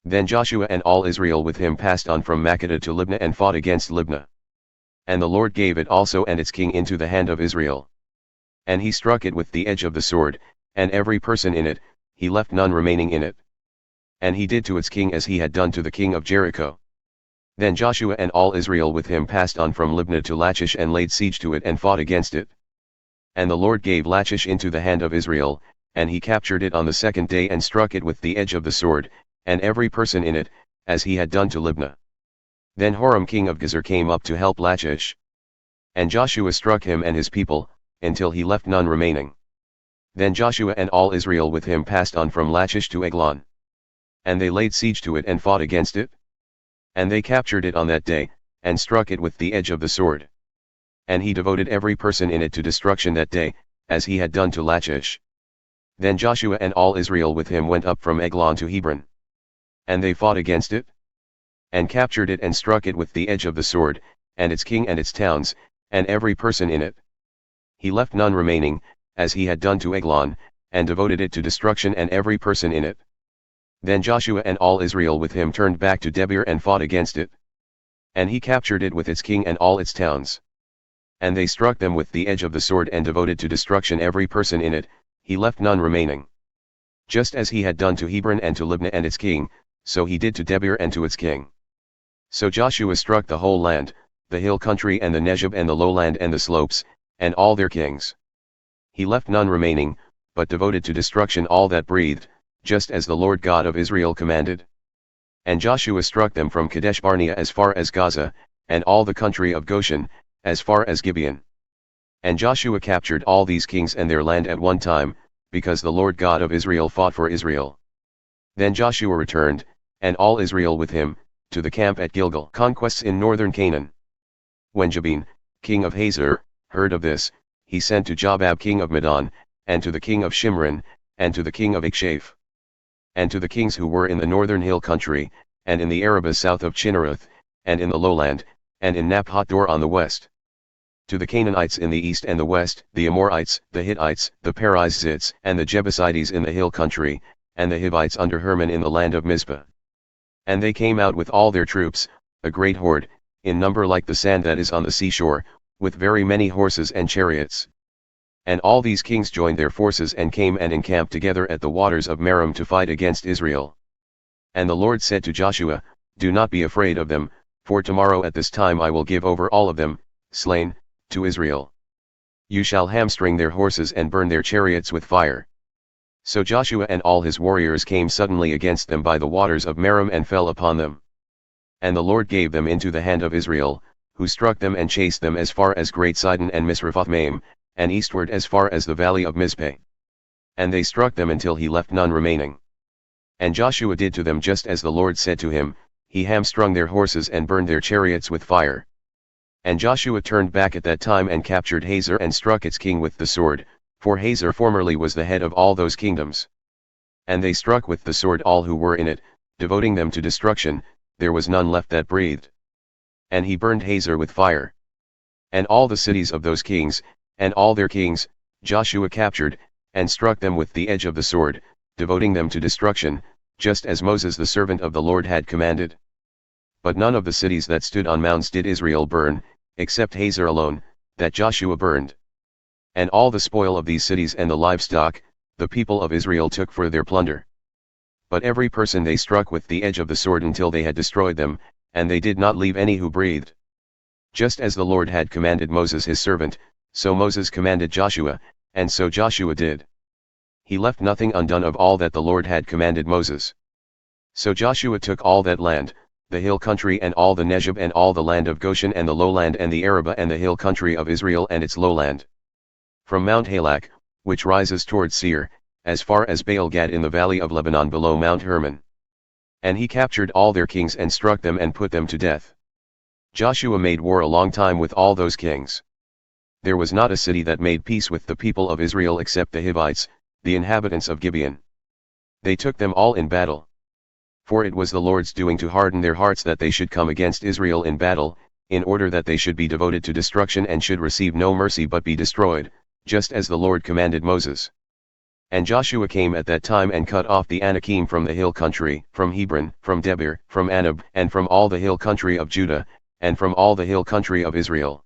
Then Joshua and all Israel with him passed on from Makkedah to Libnah and fought against Libnah. And the Lord gave it also and its king into the hand of Israel. And he struck it with the edge of the sword, and every person in it, he left none remaining in it. And he did to its king as he had done to the king of Jericho. Then Joshua and all Israel with him passed on from Libnah to Lachish and laid siege to it and fought against it. And the Lord gave Lachish into the hand of Israel, and he captured it on the 2nd day and struck it with the edge of the sword, and every person in it, as he had done to Libnah. Then Horam king of Gezer came up to help Lachish. And Joshua struck him and his people, until he left none remaining. Then Joshua and all Israel with him passed on from Lachish to Eglon. And they laid siege to it and fought against it. And they captured it on that day, and struck it with the edge of the sword. And he devoted every person in it to destruction that day, as he had done to Lachish. Then Joshua and all Israel with him went up from Eglon to Hebron. And they fought against it, and captured it and struck it with the edge of the sword, and its king and its towns, and every person in it. He left none remaining, as he had done to Eglon, and devoted it to destruction and every person in it. Then Joshua and all Israel with him turned back to Debir and fought against it. And he captured it with its king and all its towns. And they struck them with the edge of the sword and devoted to destruction every person in it, he left none remaining. Just as he had done to Hebron and to Libnah and its king, so he did to Debir and to its king. So Joshua struck the whole land, the hill country and the Negeb and the lowland and the slopes, and all their kings. He left none remaining, but devoted to destruction all that breathed, just as the Lord God of Israel commanded. And Joshua struck them from Kadesh Barnea as far as Gaza, and all the country of Goshen, as far as Gibeon. And Joshua captured all these kings and their land at one time, because the Lord God of Israel fought for Israel. Then Joshua returned, and all Israel with him, to the camp at Gilgal. Conquests in northern Canaan. When Jabin, king of Hazor, heard of this, he sent to Jobab king of Madon, and to the king of Shimron, and to the king of Akshaph, and to the kings who were in the northern hill country, and in the Arabah south of Chinneroth, and in the lowland, and in Naphat-dor on the west. To the Canaanites in the east and the west, the Amorites, the Hittites, the Perizzites, and the Jebusites in the hill country, and the Hivites under Hermon in the land of Mizpah. And they came out with all their troops, a great horde, in number like the sand that is on the seashore, with very many horses and chariots. And all these kings joined their forces and came and encamped together at the waters of Merom to fight against Israel. And the Lord said to Joshua, "Do not be afraid of them, for tomorrow at this time I will give over all of them, slain, to Israel. You shall hamstring their horses and burn their chariots with fire." So Joshua and all his warriors came suddenly against them by the waters of Merom and fell upon them. And the Lord gave them into the hand of Israel, who struck them and chased them as far as Great Sidon and Misrephoth-maim, and eastward as far as the valley of Mizpeh. And they struck them until he left none remaining. And Joshua did to them just as the Lord said to him, he hamstrung their horses and burned their chariots with fire. And Joshua turned back at that time and captured Hazor and struck its king with the sword, for Hazor formerly was the head of all those kingdoms. And they struck with the sword all who were in it, devoting them to destruction, there was none left that breathed. And he burned Hazor with fire. And all the cities of those kings, and all their kings, Joshua captured, and struck them with the edge of the sword, devoting them to destruction, just as Moses the servant of the Lord had commanded. But none of the cities that stood on mounds did Israel burn, except Hazor alone, that Joshua burned. And all the spoil of these cities and the livestock, the people of Israel took for their plunder. But every person they struck with the edge of the sword until they had destroyed them, and they did not leave any who breathed. Just as the Lord had commanded Moses his servant, so Moses commanded Joshua, and so Joshua did. He left nothing undone of all that the Lord had commanded Moses. So Joshua took all that land, the hill country and all the Negeb and all the land of Goshen and the lowland and the Arabah and the hill country of Israel and its lowland. From Mount Halak, which rises toward Seir, as far as Baal-gad in the valley of Lebanon below Mount Hermon. And he captured all their kings and struck them and put them to death. Joshua made war a long time with all those kings. There was not a city that made peace with the people of Israel except the Hivites, the inhabitants of Gibeon. They took them all in battle. For it was the Lord's doing to harden their hearts that they should come against Israel in battle, in order that they should be devoted to destruction and should receive no mercy but be destroyed, just as the Lord commanded Moses. And Joshua came at that time and cut off the Anakim from the hill country, from Hebron, from Debir, from Anab, and from all the hill country of Judah, and from all the hill country of Israel.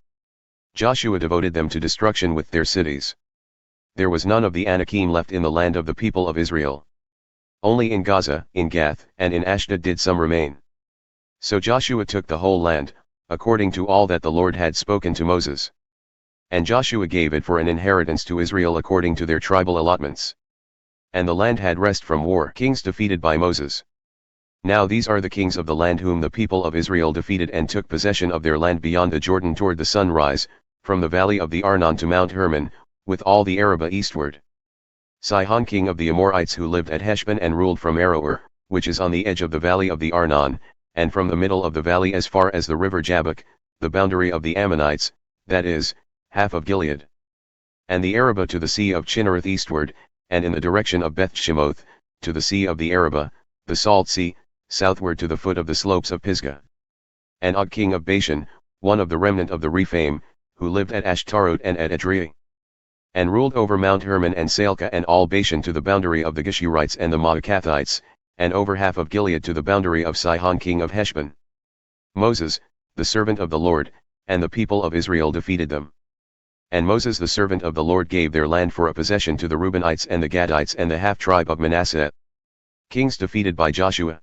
Joshua devoted them to destruction with their cities. There was none of the Anakim left in the land of the people of Israel. Only in Gaza, in Gath, and in Ashdod did some remain. So Joshua took the whole land, according to all that the Lord had spoken to Moses. And Joshua gave it for an inheritance to Israel according to their tribal allotments. And the land had rest from war. Kings defeated by Moses. Now these are the kings of the land whom the people of Israel defeated and took possession of their land beyond the Jordan toward the sunrise, from the valley of the Arnon to Mount Hermon, with all the Arabah eastward. Sihon king of the Amorites who lived at Heshbon and ruled from Aroer, which is on the edge of the valley of the Arnon, and from the middle of the valley as far as the river Jabbok, the boundary of the Ammonites, that is, half of Gilead. And the Arabah to the sea of Chinnereth eastward, and in the direction of Beth-Shemoth, to the sea of the Arabah, the Salt Sea, southward to the foot of the slopes of Pisgah. And Og king of Bashan, one of the remnant of the Rephaim, who lived at Ashtarot and at Edrei. And ruled over Mount Hermon and Salcah and all Bashan to the boundary of the Geshurites and the Maacathites, and over half of Gilead to the boundary of Sihon king of Heshbon. Moses, the servant of the Lord, and the people of Israel defeated them. And Moses the servant of the Lord gave their land for a possession to the Reubenites and the Gadites and the half-tribe of Manasseh. Kings defeated by Joshua.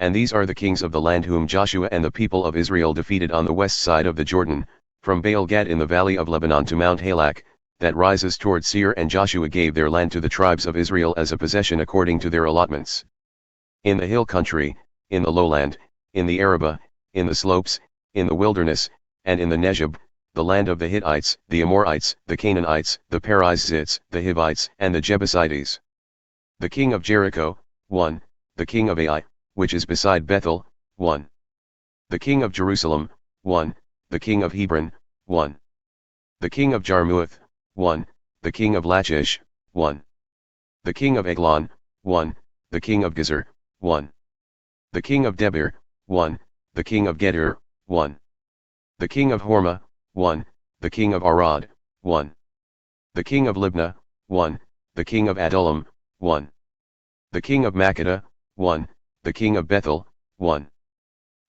And these are the kings of the land whom Joshua and the people of Israel defeated on the west side of the Jordan, from Baal-gad in the valley of Lebanon to Mount Halak, that rises toward Seir, and Joshua gave their land to the tribes of Israel as a possession according to their allotments. In the hill country, in the lowland, in the Arabah, in the slopes, in the wilderness, and in the Negeb, the land of the Hittites, the Amorites, the Canaanites, the Perizzites, the Hivites, and the Jebusites. The king of Jericho, 1, the king of Ai, which is beside Bethel, 1. The king of Jerusalem, 1, the king of Hebron, 1. The king of Jarmuth, 1, the king of Lachish, 1. The king of Eglon, 1, the king of Gezer, 1. The king of Debir, 1, the king of Geder, 1. The king of Hormah, 1, the king of Arad, 1. The king of Libnah, 1, the king of Adullam, 1. The king of Makkedah, 1, the king of Bethel, 1.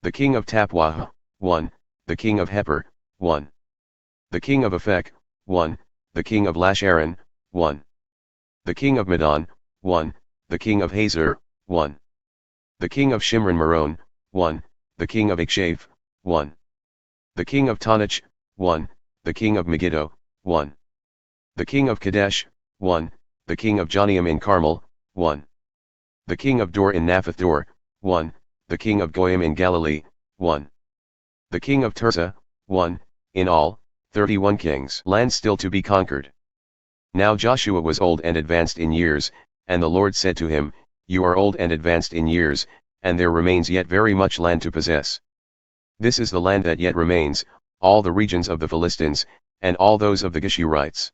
The king of Tappuah, 1, the king of Hepher, 1. The king of Aphek, 1, the king of Lasharon, 1. The king of Medan, 1, the king of Hazor, 1. The king of Shimron Meron, 1, the king of Akshaph, 1. The king of Taanach, 1, the king of Megiddo, 1. The king of Kadesh, 1, the king of Joneim in Carmel, 1. The king of Dor in Naphath Dor, 1, the king of Goyim in Galilee, 1. The king of Tirzah, 1, in all, 31 kings. Land still to be conquered. Now Joshua was old and advanced in years, and the Lord said to him, You are old and advanced in years, and there remains yet very much land to possess. This is the land that yet remains, all the regions of the Philistines, and all those of the Geshurites.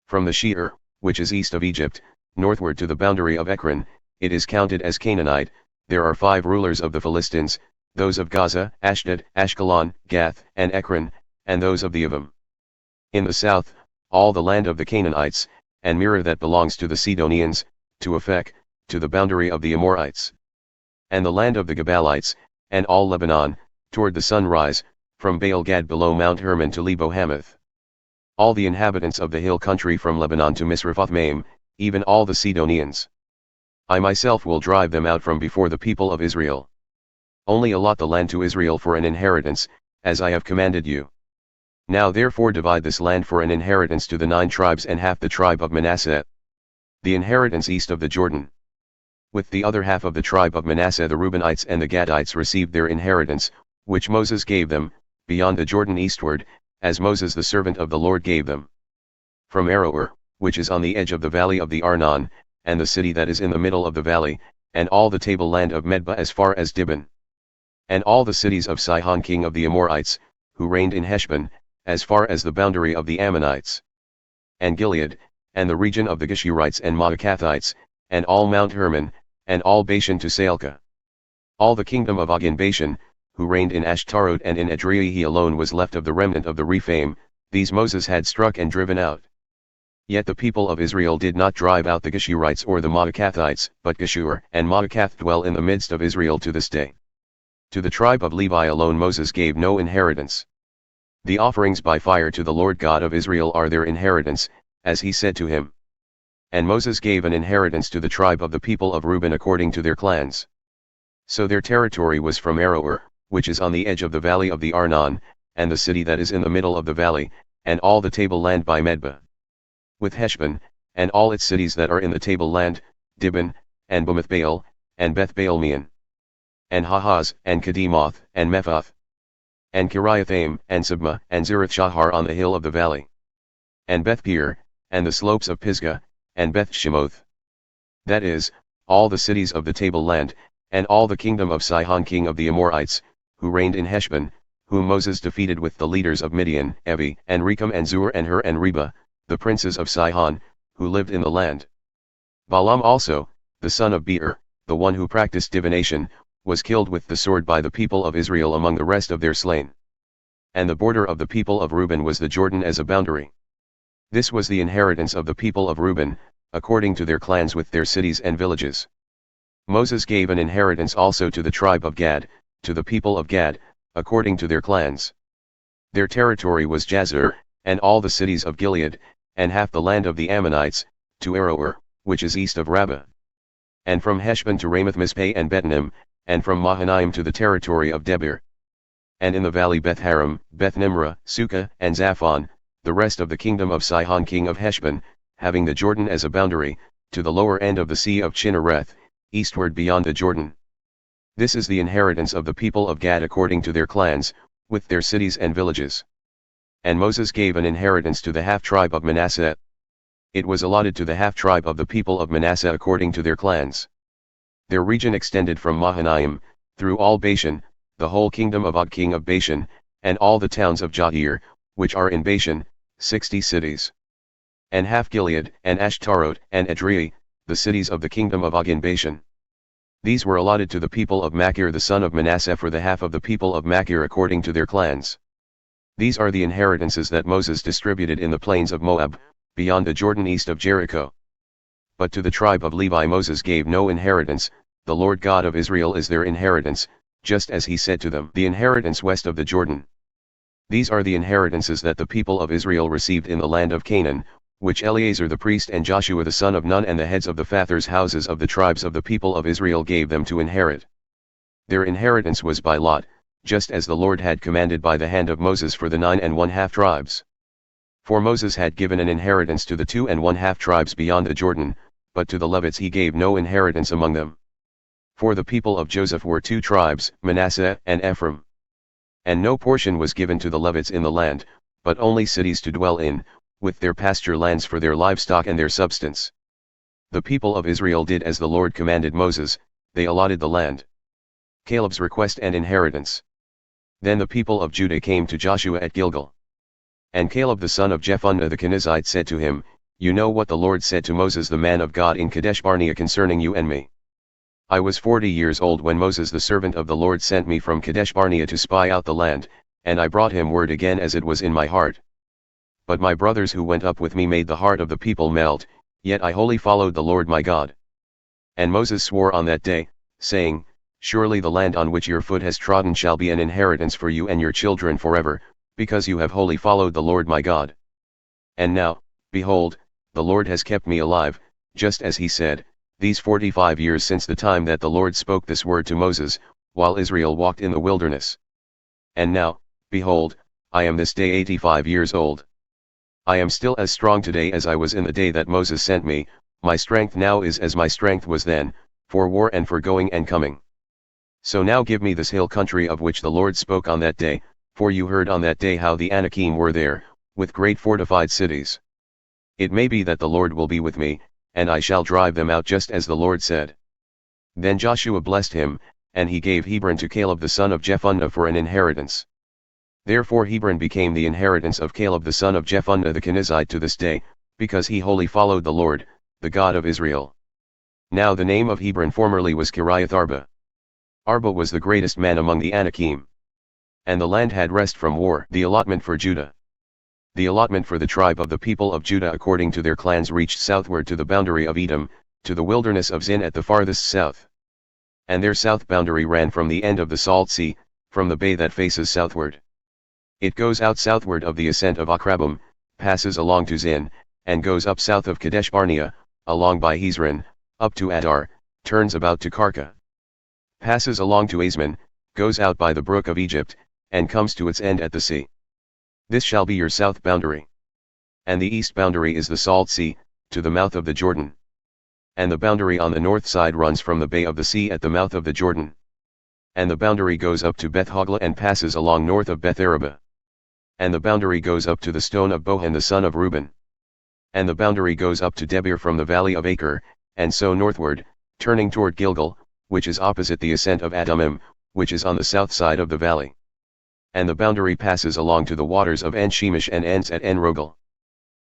From the Shear, which is east of Egypt, northward to the boundary of Ekron, it is counted as Canaanite. There are 5 rulers of the Philistines, those of Gaza, Ashdod, Ashkelon, Gath, and Ekron, and those of the Avim. In the south, all the land of the Canaanites, and Mearah that belongs to the Sidonians, to Aphek, to the boundary of the Amorites. And the land of the Gebalites, and all Lebanon, toward the sunrise, from Baal Gad below Mount Hermon to Lebo Hamath. All the inhabitants of the hill country from Lebanon to Misrephoth Maim, even all the Sidonians. I myself will drive them out from before the people of Israel. Only allot the land to Israel for an inheritance, as I have commanded you. Now therefore divide this land for an inheritance to the 9 tribes and half the tribe of Manasseh, the inheritance east of the Jordan. With the other half of the tribe of Manasseh the Reubenites and the Gadites received their inheritance, which Moses gave them, beyond the Jordan eastward, as Moses the servant of the Lord gave them. From Aroer, which is on the edge of the valley of the Arnon, and the city that is in the middle of the valley, and all the tableland of Medba as far as Dibon. And all the cities of Sihon king of the Amorites, who reigned in Heshbon, as far as the boundary of the Ammonites. And Gilead, and the region of the Geshurites and Maacathites, and all Mount Hermon, and all Bashan to Salcah. All the kingdom of Og in Bashan, who reigned in Ashtarot and in Edrei, he alone was left of the remnant of the Rephaim, these Moses had struck and driven out. Yet the people of Israel did not drive out the Geshurites or the Maacathites, but Geshur and Maacath dwell in the midst of Israel to this day. To the tribe of Levi alone Moses gave no inheritance. The offerings by fire to the Lord God of Israel are their inheritance, as he said to him. And Moses gave an inheritance to the tribe of the people of Reuben according to their clans. So their territory was from Aroer, which is on the edge of the valley of the Arnon, and the city that is in the middle of the valley, and all the tableland by Medba. With Heshbon, and all its cities that are in the tableland, Dibon, and Bamoth-baal, and Beth-baal-meon. And Hahaz, and Kedemoth, and Mephath. And Kiriathaim, and Sibmah, and Zerath-shahar on the hill of the valley. And Beth-peor, and the slopes of Pisgah, and Beth-shemoth. That is, all the cities of the tableland, and all the kingdom of Sihon king of the Amorites, who reigned in Heshbon, whom Moses defeated with the leaders of Midian, Evi, and Rechem and Zur and Hur and Reba, the princes of Sihon, who lived in the land. Balaam also, the son of Beor, the one who practiced divination, was killed with the sword by the people of Israel among the rest of their slain. And the border of the people of Reuben was the Jordan as a boundary. This was the inheritance of the people of Reuben, according to their clans with their cities and villages. Moses gave an inheritance also to the tribe of Gad, to the people of Gad, according to their clans. Their territory was Jazer, and all the cities of Gilead, and half the land of the Ammonites, to Aroer, which is east of Rabbah. And from Heshbon to Ramoth-Mizpeh and Betonim, and from Mahanaim to the territory of Debir. And in the valley Beth-haram, Beth-nimrah, Sukkah, and Zaphon, the rest of the kingdom of Sihon king of Heshbon, having the Jordan as a boundary, to the lower end of the sea of Chinnereth, eastward beyond the Jordan. This is the inheritance of the people of Gad according to their clans, with their cities and villages. And Moses gave an inheritance to the half-tribe of Manasseh. It was allotted to the half-tribe of the people of Manasseh according to their clans. Their region extended from Mahanaim, through all Bashan, the whole kingdom of Og king of Bashan, and all the towns of Jair, which are in Bashan, 60 cities. And half Gilead, and Ashtarot, and Edrei, the cities of the kingdom of Og in Bashan. These were allotted to the people of Machir the son of Manasseh for the half of the people of Machir according to their clans. These are the inheritances that Moses distributed in the plains of Moab, beyond the Jordan east of Jericho. But to the tribe of Levi Moses gave no inheritance, the Lord God of Israel is their inheritance, just as he said to them, the inheritance west of the Jordan. These are the inheritances that the people of Israel received in the land of Canaan, which Eleazar the priest and Joshua the son of Nun and the heads of the fathers' houses of the tribes of the people of Israel gave them to inherit. Their inheritance was by lot, just as the Lord had commanded by the hand of Moses for the 9 1/2 tribes. For Moses had given an inheritance to the 2 1/2 tribes beyond the Jordan, but to the Levites he gave no inheritance among them. For the people of Joseph were 2 tribes, Manasseh and Ephraim. And no portion was given to the Levites in the land, but only cities to dwell in, with their pasture lands for their livestock and their substance. The people of Israel did as the Lord commanded Moses, they allotted the land. Caleb's request and inheritance. Then the people of Judah came to Joshua at Gilgal. And Caleb the son of Jephunneh the Kenizzite said to him, You know what the Lord said to Moses the man of God in Kadesh Barnea concerning you and me. I was 40 years old when Moses the servant of the Lord sent me from Kadesh Barnea to spy out the land, And I brought him word again as it was in my heart. But my brothers who went up with me made the heart of the people melt, yet I wholly followed the Lord my God. And Moses swore on that day, saying, Surely the land on which your foot has trodden shall be an inheritance for you and your children forever, because you have wholly followed the Lord my God. And now, behold, the Lord has kept me alive, just as he said, these 45 years since the time that the Lord spoke this word to Moses, while Israel walked in the wilderness. And now, behold, I am this day 85 years old. I am still as strong today as I was in the day that Moses sent me, my strength now is as my strength was then, for war and for going and coming. So now give me this hill country of which the Lord spoke on that day, for you heard on that day how the Anakim were there, with great fortified cities. It may be that the Lord will be with me, and I shall drive them out just as the Lord said. Then Joshua blessed him, and he gave Hebron to Caleb the son of Jephunneh for an inheritance. Therefore Hebron became the inheritance of Caleb the son of Jephunneh the Kenizzite to this day, because he wholly followed the Lord, the God of Israel. Now the name of Hebron formerly was Kiriath-arba. Arba was the greatest man among the Anakim. And the land had rest from war. The allotment for Judah. The allotment for the tribe of the people of Judah according to their clans reached southward to the boundary of Edom, to the wilderness of Zin at the farthest south. And their south boundary ran from the end of the Salt Sea, from the bay that faces southward. It goes out southward of the ascent of Akrabim, passes along to Zin, and goes up south of Kadesh Barnea, along by Hezron, up to Adar, turns about to Karka. Passes along to Asman, goes out by the brook of Egypt, and comes to its end at the sea. This shall be your south boundary. And the east boundary is the Salt Sea, to the mouth of the Jordan. And the boundary on the north side runs from the bay of the sea at the mouth of the Jordan. And the boundary goes up to Beth Hogla and passes along north of Beth Araba. And the boundary goes up to the stone of Bohan the son of Reuben. And the boundary goes up to Debir from the valley of Acre, and so northward, turning toward Gilgal, which is opposite the ascent of Adumim, which is on the south side of the valley. And the boundary passes along to the waters of En-Shemesh and ends at En-Rogel.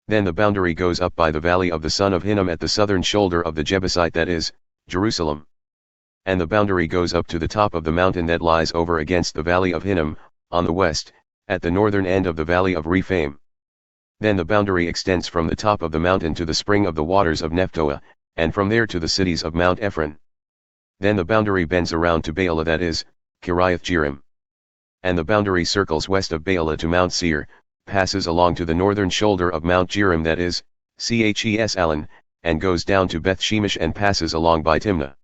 Then the boundary goes up by the valley of the son of Hinnom at the southern shoulder of the Jebusite that is, Jerusalem. And the boundary goes up to the top of the mountain that lies over against the valley of Hinnom, on the west, at the northern end of the valley of Rephaim. Then the boundary extends from the top of the mountain to the spring of the waters of Nephtoah, and from there to the cities of Mount Ephron. Then the boundary bends around to Baalah that is, Kiriath-Jearim. And the boundary circles west of Baalah to Mount Seir, passes along to the northern shoulder of Mount Jearim that is, Ches-Alan, and goes down to Beth Shemesh and passes along by Timnah.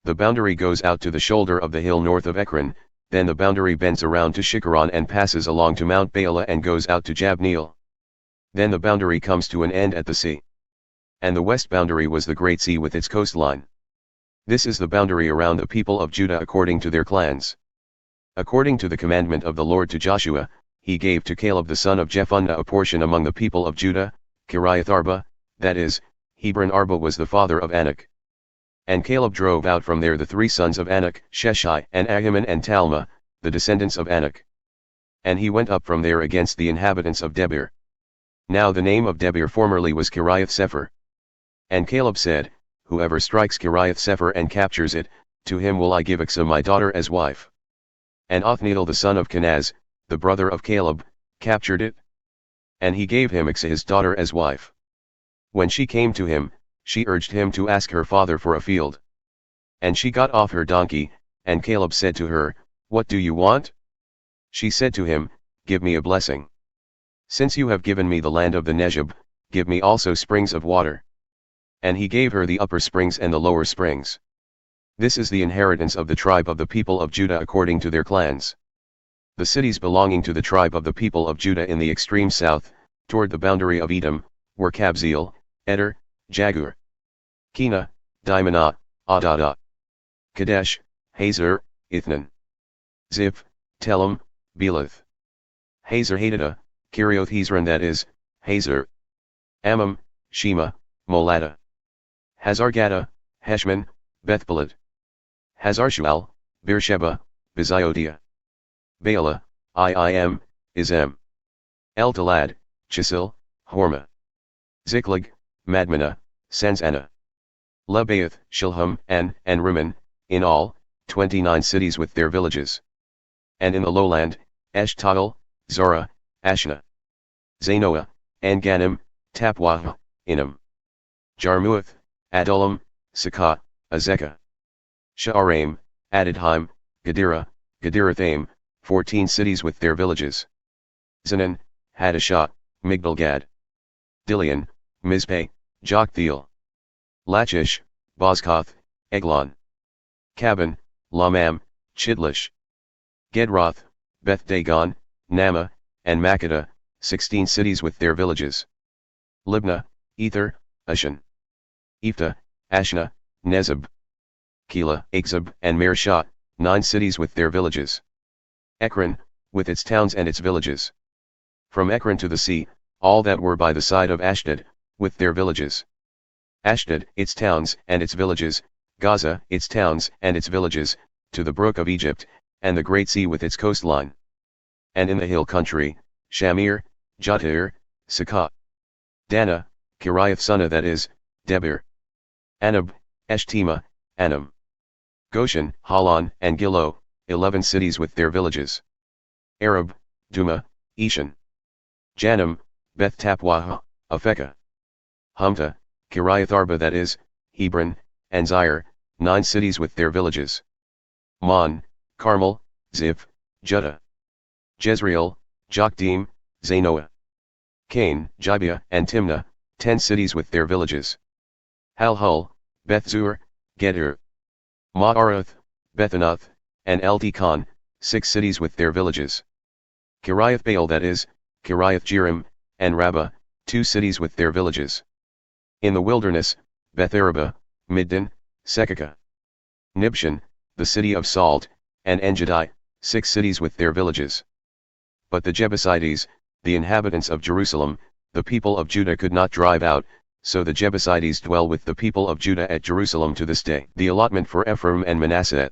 The boundary goes out to the shoulder of the hill north of Ekron, then the boundary bends around to Shikkeron and passes along to Mount Baalah and goes out to Jabneel. Then the boundary comes to an end at the sea. And the west boundary was the great sea with its coastline. This is the boundary around the people of Judah according to their clans. According to the commandment of the Lord to Joshua, he gave to Caleb the son of Jephunneh a portion among the people of Judah, Kiriath-arba, that is, Hebron-arba was the father of Anak. And Caleb drove out from there the three sons of Anak, Sheshai and Ahiman and Talmah, the descendants of Anak. And he went up from there against the inhabitants of Debir. Now the name of Debir formerly was Kiriath-Sepher. And Caleb said, Whoever strikes Kiriath-Sepher and captures it, to him will I give Achsah my daughter as wife. And Othniel the son of Kenaz, the brother of Caleb, captured it. And he gave him Achsah his daughter as wife. When she came to him, she urged him to ask her father for a field. And she got off her donkey, and Caleb said to her, What do you want? She said to him, Give me a blessing. Since you have given me the land of the Negeb, give me also springs of water. And he gave her the upper springs and the lower springs. This is the inheritance of the tribe of the people of Judah according to their clans. The cities belonging to the tribe of the people of Judah in the extreme south, toward the boundary of Edom, were Kabzeel, Eder, Jagur, Kena, Dimonah, Adadah, Kadesh, Hazor, Ithnan, Ziph, Telem, Belath, Hazor-Hadadah, Kirioth-Hezron that is, Hazor, Ammam, Shema, Moladah, Hazar-Gaddah, Heshmon, Bethpeled, Hazar-Shual, Beersheba, Beziotia, Baalah, Iim, Izem, El-Talad, Chisil, Hormah, Ziklag, Madmenah, Senzanah, Lebaoth, Shilham, and Rimmon, in all, 29 cities with their villages. And in the lowland, Eshtaol, Zara, Ashna, Zanoah, Anganim, Tapwah, Inam, Jarmuth, Adullam, Sakah, Azekah, Sha'araim, Adadheim, Gadira, Gadirathaim, 14 cities with their villages. Zanan, Hadashah, Migdalgad, Dilian, Mizpeh, Joktheel, Lachish, Bozkath, Eglon, Kaban, Lamam, Chidlish, Gedroth, Beth Dagon, Nama, and Makkedah, 16 cities with their villages. Libnah, Ether, Ashan, Ephah, Ashna, Nezeb, Keilah, Achzib, and Mareshah, 9 cities with their villages. Ekron, with its towns and its villages. From Ekron to the sea, all that were by the side of Ashdod, with their villages. Ashdod, its towns and its villages, Gaza, its towns and its villages, to the brook of Egypt, and the great sea with its coastline. And in the hill country, Shamir, Jatir, Sakah, Dana, Kiriath-Sunnah, that is, Debir, Anab, Eshtemoa, Anam, Goshen, Halan, and Gilo, 11 cities with their villages. Arab, Duma, Eshan, Janam, Beth Tapwah, Aphekah, Humta, Kiriath-Arba, that is, Hebron, and Zair, 9 cities with their villages. Mon, Carmel, Ziph, Judah, Jezreel, Jokdeam, Zanoah, Cain, Gibeah, and Timnah, 10 cities with their villages. Halhul, Beth-zur, Gedir, Ma'arath, Bethanath, and Eltekon, 6 cities with their villages. Kiriath-Baal, that is, Kiriath-Jearim, and Rabbah, 2 cities with their villages. In the wilderness, Beth-araba, Middin, Sekakah, Nibshan, the city of salt, and Engedi, 6 cities with their villages. But the Jebusites, the inhabitants of Jerusalem, the people of Judah could not drive out, so the Jebusites dwell with the people of Judah at Jerusalem to this day. The allotment for Ephraim and Manasseh.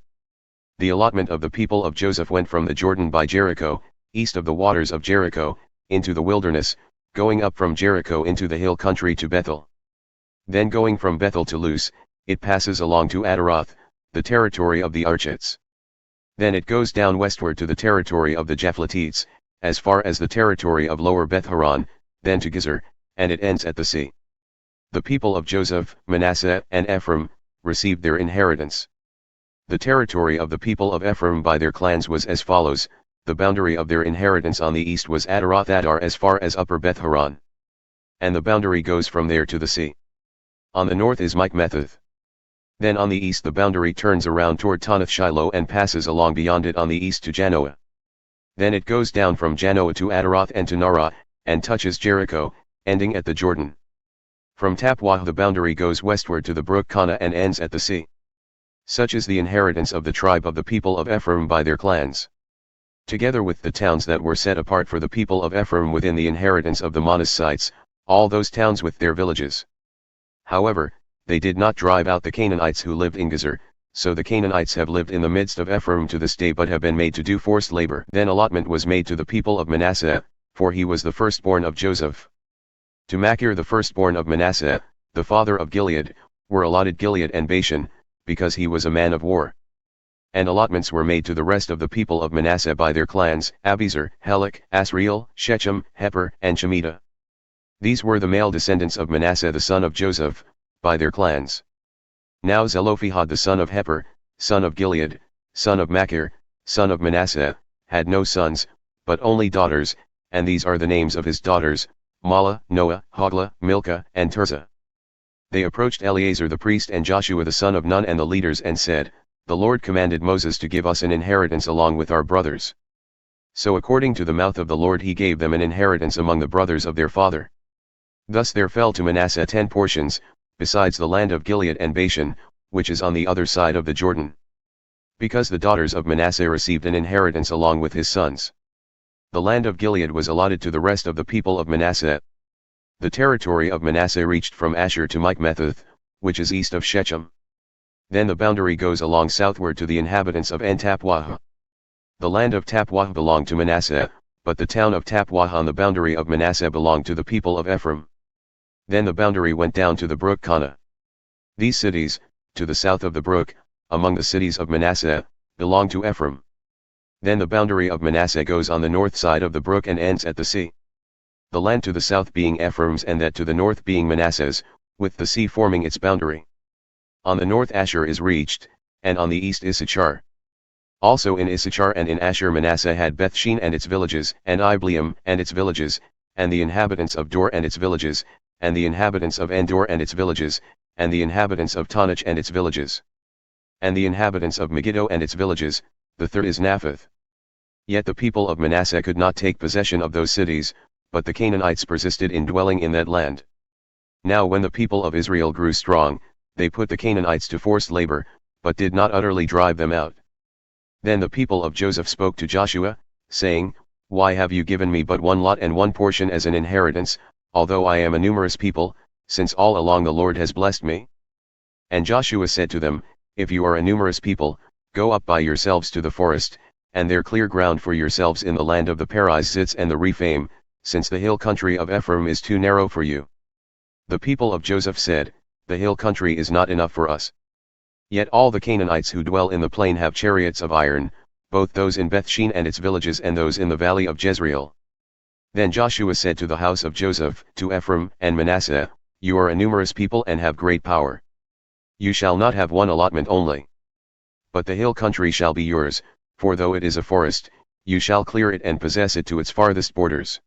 The allotment of the people of Joseph went from the Jordan by Jericho, east of the waters of Jericho, into the wilderness, going up from Jericho into the hill country to Bethel. Then going from Bethel to Luz, it passes along to Adaroth, the territory of the Archites. Then it goes down westward to the territory of the Japhletites, as far as the territory of Lower Beth-horon, then to Gezer, and it ends at the sea. The people of Joseph, Manasseh, and Ephraim, received their inheritance. The territory of the people of Ephraim by their clans was as follows: the boundary of their inheritance on the east was Adaroth Adar as far as Upper Beth-horon. And the boundary goes from there to the sea. On the north is Michmetheth. Then on the east the boundary turns around toward Tanath Shiloh and passes along beyond it on the east to Janoah. Then it goes down from Janoah to Adaroth and to Narah, and touches Jericho, ending at the Jordan. From Tapwah the boundary goes westward to the brook Kana and ends at the sea. Such is the inheritance of the tribe of the people of Ephraim by their clans. Together with the towns that were set apart for the people of Ephraim within the inheritance of the Manassites, all those towns with their villages. However, they did not drive out the Canaanites who lived in Gezer, so the Canaanites have lived in the midst of Ephraim to this day but have been made to do forced labor. Then allotment was made to the people of Manasseh, for he was the firstborn of Joseph. To Machir the firstborn of Manasseh, the father of Gilead, were allotted Gilead and Bashan, because he was a man of war. And allotments were made to the rest of the people of Manasseh by their clans: Abiezer, Helek, Asriel, Shechem, Heper, and Shemitah. These were the male descendants of Manasseh the son of Joseph, by their clans. Now Zelophehad the son of Heper, son of Gilead, son of Machir, son of Manasseh, had no sons, but only daughters, and these are the names of his daughters: Mahlah, Noah, Hoglah, Milcah, and Tirzah. They approached Eleazar the priest and Joshua the son of Nun and the leaders and said, "The Lord commanded Moses to give us an inheritance along with our brothers." So according to the mouth of the Lord he gave them an inheritance among the brothers of their father. Thus there fell to Manasseh 10 portions, besides the land of Gilead and Bashan, which is on the other side of the Jordan. Because the daughters of Manasseh received an inheritance along with his sons. The land of Gilead was allotted to the rest of the people of Manasseh. The territory of Manasseh reached from Asher to Michmetheth, which is east of Shechem. Then the boundary goes along southward to the inhabitants of En-Tapwah. The land of Tapwah belonged to Manasseh, but the town of Tapwah on the boundary of Manasseh belonged to the people of Ephraim. Then the boundary went down to the brook Kana. These cities, to the south of the brook, among the cities of Manasseh, belonged to Ephraim. Then the boundary of Manasseh goes on the north side of the brook and ends at the sea. The land to the south being Ephraim's and that to the north being Manasseh's, with the sea forming its boundary. On the north Asher is reached, and on the east Issachar. Also in Issachar and in Asher Manasseh had Bethshean and its villages, and Ibleam and its villages, and the inhabitants of Dor and its villages, and the inhabitants of Endor and its villages, and the inhabitants of Tanach and its villages, and the inhabitants of Megiddo and its villages. The third is Naphath. Yet the people of Manasseh could not take possession of those cities, but the Canaanites persisted in dwelling in that land. Now when the people of Israel grew strong, they put the Canaanites to forced labor, but did not utterly drive them out. Then the people of Joseph spoke to Joshua, saying, Why have you given me but one lot and one portion as an inheritance, although I am a numerous people, since all along the Lord has blessed me? And Joshua said to them, If you are a numerous people, go up by yourselves to the forest, and there clear ground for yourselves in the land of the Perizzites and the Rephaim, since the hill country of Ephraim is too narrow for you. The people of Joseph said, The hill country is not enough for us. Yet all the Canaanites who dwell in the plain have chariots of iron, both those in Bethshean and its villages and those in the valley of Jezreel. Then Joshua said to the house of Joseph, to Ephraim and Manasseh, You are a numerous people and have great power. You shall not have one allotment only. But the hill country shall be yours, for though it is a forest, you shall clear it and possess it to its farthest borders.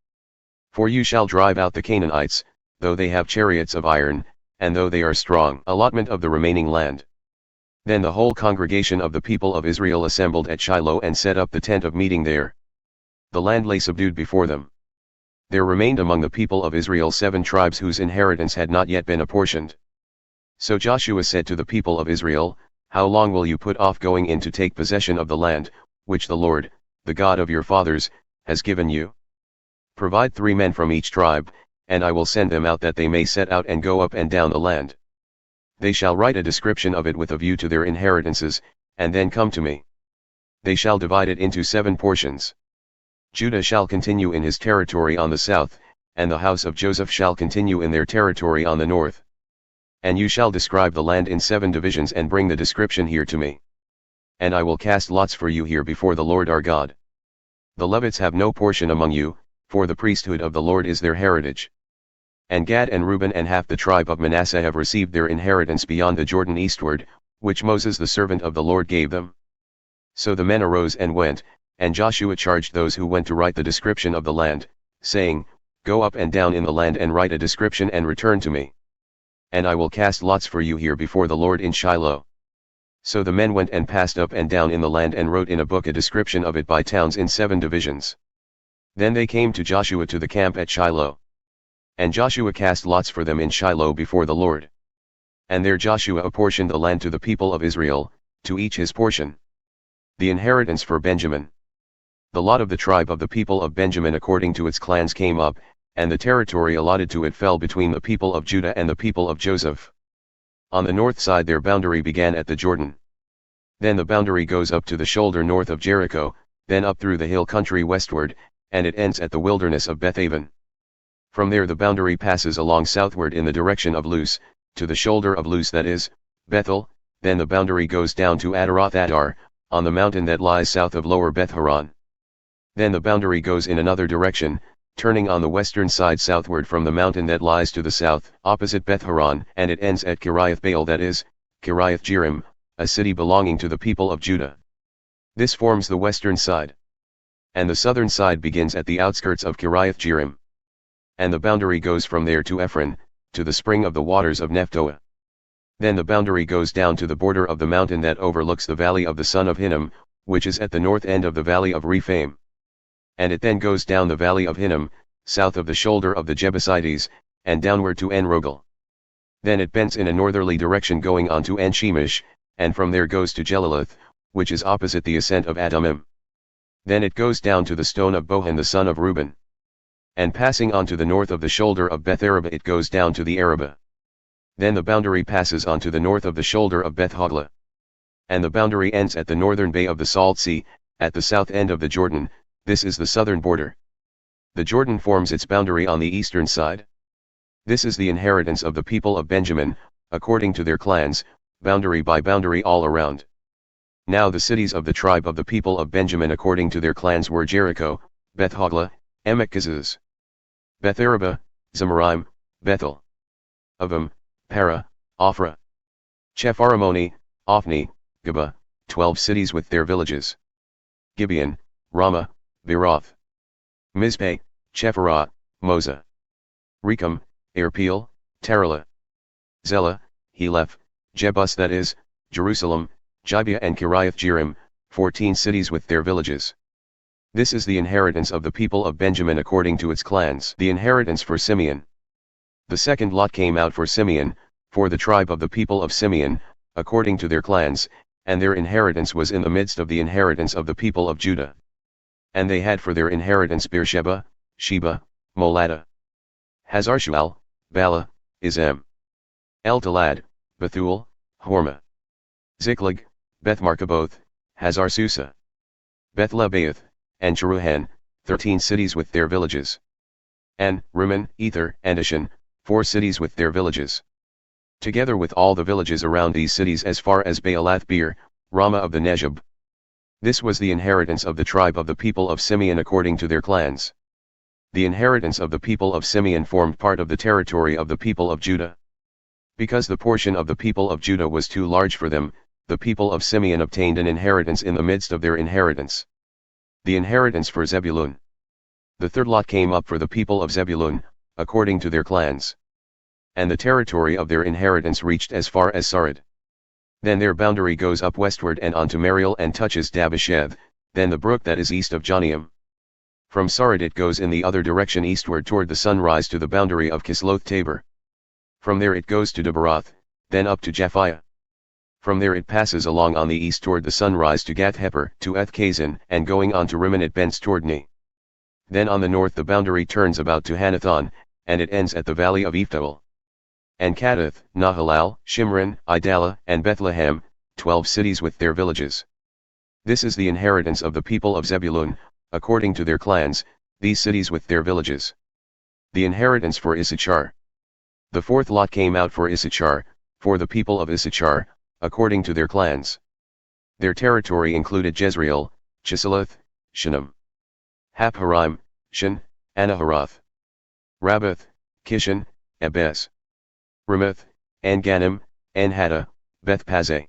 For you shall drive out the Canaanites, though they have chariots of iron, and though they are strong. Allotment of the remaining land. Then the whole congregation of the people of Israel assembled at Shiloh and set up the tent of meeting there. The land lay subdued before them. There remained among the people of Israel 7 tribes whose inheritance had not yet been apportioned. So Joshua said to the people of Israel, How long will you put off going in to take possession of the land, which the Lord, the God of your fathers, has given you? Provide 3 men from each tribe, and I will send them out that they may set out and go up and down the land. They shall write a description of it with a view to their inheritances, and then come to me. They shall divide it into 7 portions. Judah shall continue in his territory on the south, and the house of Joseph shall continue in their territory on the north. And you shall describe the land in 7 divisions and bring the description here to me. And I will cast lots for you here before the Lord our God. The Levites have no portion among you, for the priesthood of the Lord is their heritage. And Gad and Reuben and half the tribe of Manasseh have received their inheritance beyond the Jordan eastward, which Moses the servant of the Lord gave them. So the men arose and went, and Joshua charged those who went to write the description of the land, saying, Go up and down in the land and write a description and return to me. And I will cast lots for you here before the Lord in Shiloh. So the men went and passed up and down in the land and wrote in a book a description of it by towns in 7 divisions. Then they came to Joshua to the camp at Shiloh. And Joshua cast lots for them in Shiloh before the Lord. And there Joshua apportioned the land to the people of Israel, to each his portion. The inheritance for Benjamin. The lot of the tribe of the people of Benjamin according to its clans came up, and the territory allotted to it fell between the people of Judah and the people of Joseph. On the north side their boundary began at the Jordan. Then the boundary goes up to the shoulder north of Jericho, then up through the hill country westward, and it ends at the wilderness of Bethaven. From there the boundary passes along southward in the direction of Luz, to the shoulder of Luz that is, Bethel. Then the boundary goes down to Adaroth Adar, on the mountain that lies south of Lower Beth Horon. Then the boundary goes in another direction, turning on the western side southward from the mountain that lies to the south, opposite Beth Horon, and it ends at Kiriath Baal that is, Kiriath Jearim, a city belonging to the people of Judah. This forms the western side. And the southern side begins at the outskirts of Kiriath Jearim. And the boundary goes from there to Ephron, to the spring of the waters of Nephtoah. Then the boundary goes down to the border of the mountain that overlooks the valley of the son of Hinnom, which is at the north end of the valley of Rephaim. And it then goes down the valley of Hinnom, south of the shoulder of the Jebusites, and downward to En-Rogel. Then it bends in a northerly direction going on to En-Shemesh, and from there goes to Jeliloth, which is opposite the ascent of Adumim. Then it goes down to the stone of Bohan the son of Reuben. And passing on to the north of the shoulder of Beth Araba it goes down to the Araba. Then the boundary passes on to the north of the shoulder of Beth Hogla. And the boundary ends at the northern bay of the Salt Sea, at the south end of the Jordan. This is the southern border. The Jordan forms its boundary on the eastern side. This is the inheritance of the people of Benjamin, according to their clans, boundary by boundary all around. Now the cities of the tribe of the people of Benjamin according to their clans were Jericho, Beth Hogla, Emek-Keziz, Beth Araba, Zemaraim, Bethel, Avim, Para, Ophrah, Chepharamoni, Ophni, Geba, 12 cities with their villages. Gibeon, Ramah, Beeroth, Mizpeh, Chephirah, Moza, Rechem, Irpeel, Tarala, Zelah, Heleph, Jebus that is, Jerusalem, Gibeah and Kiriath Jearim, 14 cities with their villages. This is the inheritance of the people of Benjamin according to its clans. The inheritance for Simeon. The second lot came out for Simeon, for the tribe of the people of Simeon, according to their clans, and their inheritance was in the midst of the inheritance of the people of Judah. And they had for their inheritance Beersheba, Sheba, Moladah, Hazar-Shual, Bala, Izem, El-Talad, Bethuel, Hormah, Ziklag, Beth-Marcaboth, Hazar-Susa, Beth-Lebaoth, and Cheruhan, 13 cities with their villages. And Rimmon, Ether, and Ashan, 4 cities with their villages. Together with all the villages around these cities as far as Baalath-Beer, Ramah of the Nezheb. This was the inheritance of the tribe of the people of Simeon according to their clans. The inheritance of the people of Simeon formed part of the territory of the people of Judah. Because the portion of the people of Judah was too large for them, the people of Simeon obtained an inheritance in the midst of their inheritance. The inheritance for Zebulun. The third lot came up for the people of Zebulun, according to their clans. And the territory of their inheritance reached as far as Sarid. Then their boundary goes up westward and on to Mariel and touches Dabasheth, then the brook that is east of Jonaim. From Sarid it goes in the other direction eastward toward the sunrise to the boundary of Kisloth Tabor. From there it goes to Debaroth, then up to Japhiah. From there it passes along on the east toward the sunrise to Gath-Hepher, to Eth-Kazin, and going on to Rimmon it bends toward Ne. Then on the north the boundary turns about to Hanathon, and it ends at the valley of Ephtaol. And Kadath, Nahalal, Shimron, Idalah, and Bethlehem, 12 cities with their villages. This is the inheritance of the people of Zebulun, according to their clans, these cities with their villages. The inheritance for Issachar. The fourth lot came out for Issachar, for the people of Issachar, according to their clans. Their territory included Jezreel, Chisloth, Shunem, Hapharaim, Shin, Anaharath, Rabbath, Kishan, Abes, Ramoth, En-Gannim, En-Hattah, Beth-Pazzeh.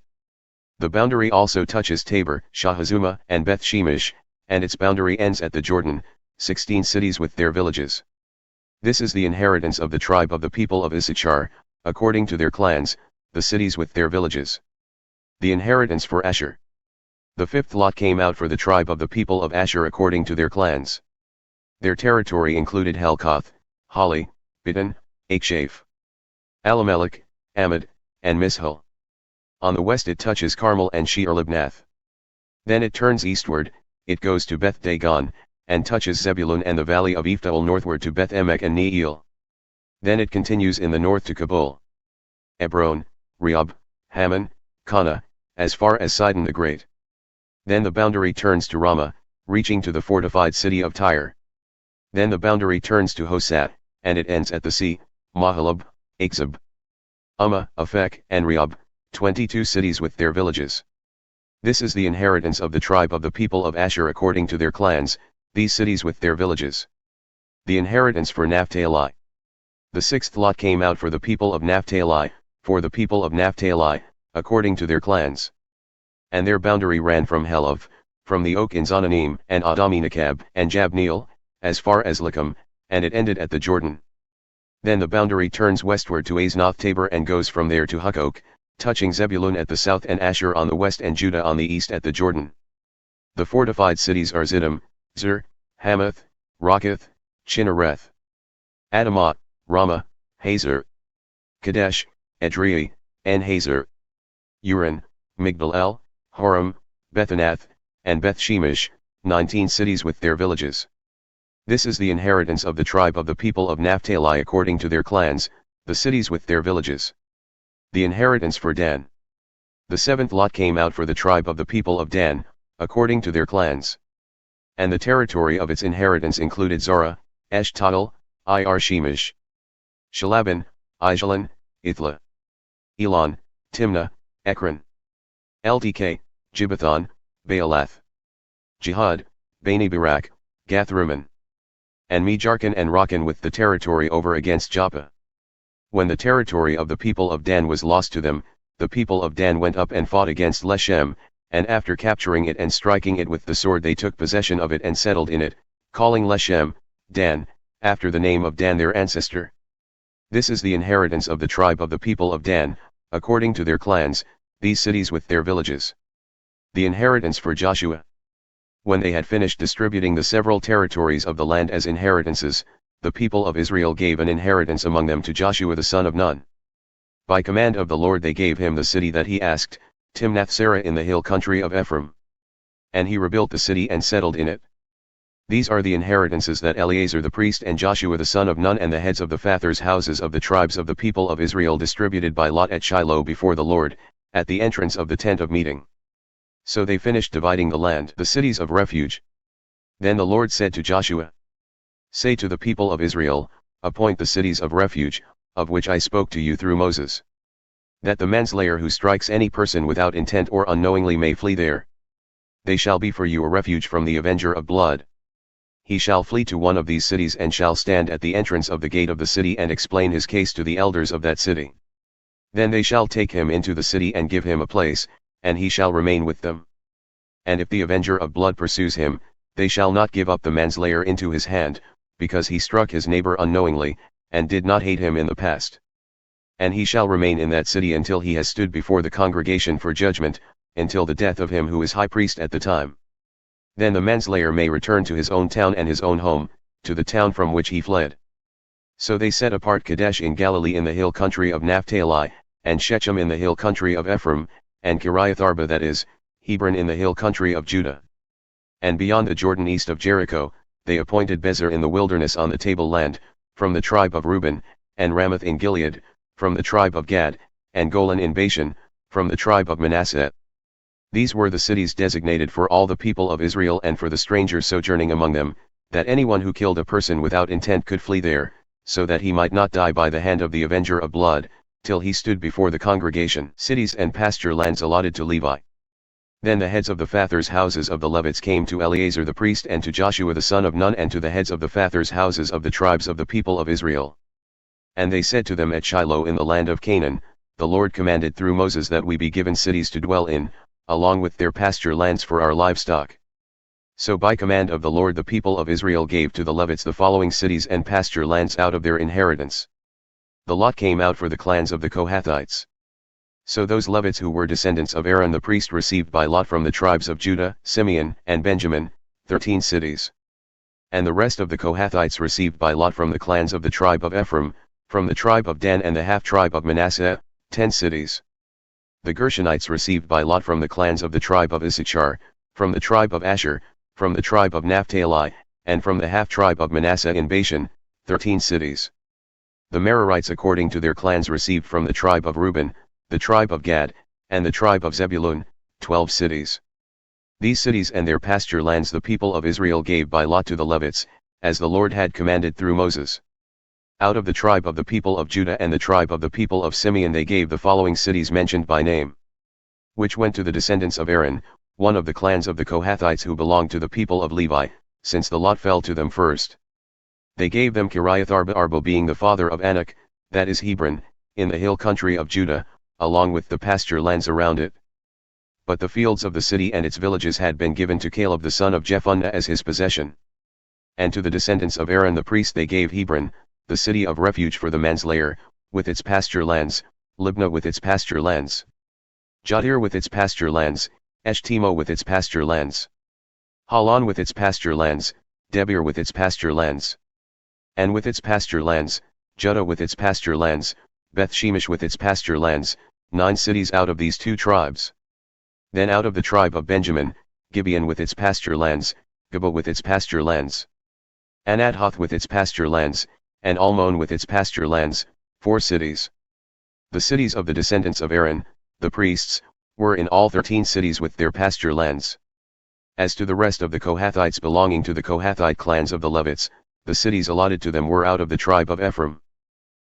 The boundary also touches Tabor, Shahazuma, and Beth-Shemesh, and its boundary ends at the Jordan, 16 cities with their villages. This is the inheritance of the tribe of the people of Issachar, according to their clans, the cities with their villages. The inheritance for Asher. The fifth lot came out for the tribe of the people of Asher according to their clans. Their territory included Helkath, Hali, Bidon, Akshaph, Alamelech, Amad, and Mishal. On the west it touches Carmel and Shear-Libnath. Then it turns eastward, it goes to Beth-Dagon, and touches Zebulun and the valley of Ephtaol northward to Beth-Emek and Neiel. Then it continues in the north to Kabul, Ebron, Rehob, Hammon, Kana, as far as Sidon the Great. Then the boundary turns to Ramah, reaching to the fortified city of Tyre. Then the boundary turns to Hosat, and it ends at the sea, Mahalab, Akzib, Ummah, Aphek, and Rehob, 22 cities with their villages. This is the inheritance of the tribe of the people of Asher according to their clans, these cities with their villages. The inheritance for Naphtali. The sixth lot came out for the people of Naphtali, for the people of Naphtali, according to their clans. And their boundary ran from Helov, from the oak in Zonanim and Adami-Nekab and Jabneel, as far as Lechem, and it ended at the Jordan. Then the boundary turns westward to Aznoth Tabor and goes from there to Hukkok, touching Zebulun at the south and Asher on the west and Judah on the east at the Jordan. The fortified cities are Ziddim, Zur, Hamath, Rakkath, Chinnereth, Adamah, Ramah, Hazor, Kadesh, Edrei, En-Hazor, Urin, Migdal-El, Horam, Bethanath, and Beth-Shemesh, 19 cities with their villages. This is the inheritance of the tribe of the people of Naphtali according to their clans, the cities with their villages. The inheritance for Dan. The seventh lot came out for the tribe of the people of Dan, according to their clans. And the territory of its inheritance included Zorah, Eshtaol, Ir-Shemesh, Shalabin, Aijalon, Ithla, Elon, Timnah, Ekron, Ltk, Gibbethon, Baalath, Jihad, Bani Barak, Gath-Rimmon, and Mejarkon and Rakan with the territory over against Joppa. When the territory of the people of Dan was lost to them, the people of Dan went up and fought against Leshem, and after capturing it and striking it with the sword they took possession of it and settled in it, calling Leshem, Dan, after the name of Dan their ancestor. This is the inheritance of the tribe of the people of Dan, according to their clans, these cities with their villages. The inheritance for Joshua. When they had finished distributing the several territories of the land as inheritances, the people of Israel gave an inheritance among them to Joshua the son of Nun. By command of the Lord they gave him the city that he asked, Timnath-Serah in the hill country of Ephraim. And he rebuilt the city and settled in it. These are the inheritances that Eleazar the priest and Joshua the son of Nun and the heads of the fathers' houses of the tribes of the people of Israel distributed by lot at Shiloh before the Lord, at the entrance of the tent of meeting. So they finished dividing the land, the cities of refuge. Then the Lord said to Joshua, Say to the people of Israel, appoint the cities of refuge, of which I spoke to you through Moses. That the manslayer who strikes any person without intent or unknowingly may flee there. They shall be for you a refuge from the avenger of blood. He shall flee to one of these cities and shall stand at the entrance of the gate of the city and explain his case to the elders of that city. Then they shall take him into the city and give him a place, and he shall remain with them. And if the avenger of blood pursues him, they shall not give up the manslayer into his hand, because he struck his neighbor unknowingly, and did not hate him in the past. And he shall remain in that city until he has stood before the congregation for judgment, until the death of him who is high priest at the time. Then the manslayer may return to his own town and his own home, to the town from which he fled. So they set apart Kadesh in Galilee in the hill country of Naphtali, and Shechem in the hill country of Ephraim, and Kiriath-Arba that is, Hebron in the hill country of Judah. And beyond the Jordan east of Jericho, they appointed Bezer in the wilderness on the tableland, from the tribe of Reuben, and Ramoth in Gilead, from the tribe of Gad, and Golan in Bashan, from the tribe of Manasseh. These were the cities designated for all the people of Israel and for the strangers sojourning among them, that anyone who killed a person without intent could flee there, so that he might not die by the hand of the avenger of blood, till he stood before the congregation. Cities and pasture lands allotted to Levi. Then the heads of the fathers' houses of the Levites came to Eleazar the priest and to Joshua the son of Nun and to the heads of the fathers' houses of the tribes of the people of Israel. And they said to them at Shiloh in the land of Canaan, The Lord commanded through Moses that we be given cities to dwell in, along with their pasture lands for our livestock. So by command of the Lord the people of Israel gave to the Levites the following cities and pasture lands out of their inheritance. The lot came out for the clans of the Kohathites. So those Levites who were descendants of Aaron the priest received by lot from the tribes of Judah, Simeon, and Benjamin, 13 cities. And the rest of the Kohathites received by lot from the clans of the tribe of Ephraim, from the tribe of Dan and the half-tribe of Manasseh, 10 cities. The Gershonites received by lot from the clans of the tribe of Issachar, from the tribe of Asher, from the tribe of Naphtali, and from the half-tribe of Manasseh in Bashan, 13 cities. The Merarites according to their clans received from the tribe of Reuben, the tribe of Gad, and the tribe of Zebulun, 12 cities. These cities and their pasture lands the people of Israel gave by lot to the Levites, as the Lord had commanded through Moses. Out of the tribe of the people of Judah and the tribe of the people of Simeon they gave the following cities mentioned by name, which went to the descendants of Aaron, one of the clans of the Kohathites who belonged to the people of Levi, since the lot fell to them first. They gave them Kiriath-Arba, Arba being the father of Anak, that is Hebron, in the hill country of Judah, along with the pasture lands around it. But the fields of the city and its villages had been given to Caleb the son of Jephunneh as his possession. And to the descendants of Aaron the priest they gave Hebron, the city of refuge for the manslayer, with its pasture lands, Libnah with its pasture lands, Jattir with its pasture lands, Eshtemo with its pasture lands, Halan with its pasture lands, Debir with its pasture lands, and with its pasture lands, Judah with its pasture lands, Beth Shemesh with its pasture lands, 9 cities out of these 2 tribes. Then out of the tribe of Benjamin, Gibeon with its pasture lands, Geba with its pasture lands, Anathoth with its pasture lands, and Almon with its pasture lands, 4 cities. The cities of the descendants of Aaron, the priests, were in all 13 cities with their pasture lands. As to the rest of the Kohathites belonging to the Kohathite clans of the Levites, the cities allotted to them were out of the tribe of Ephraim.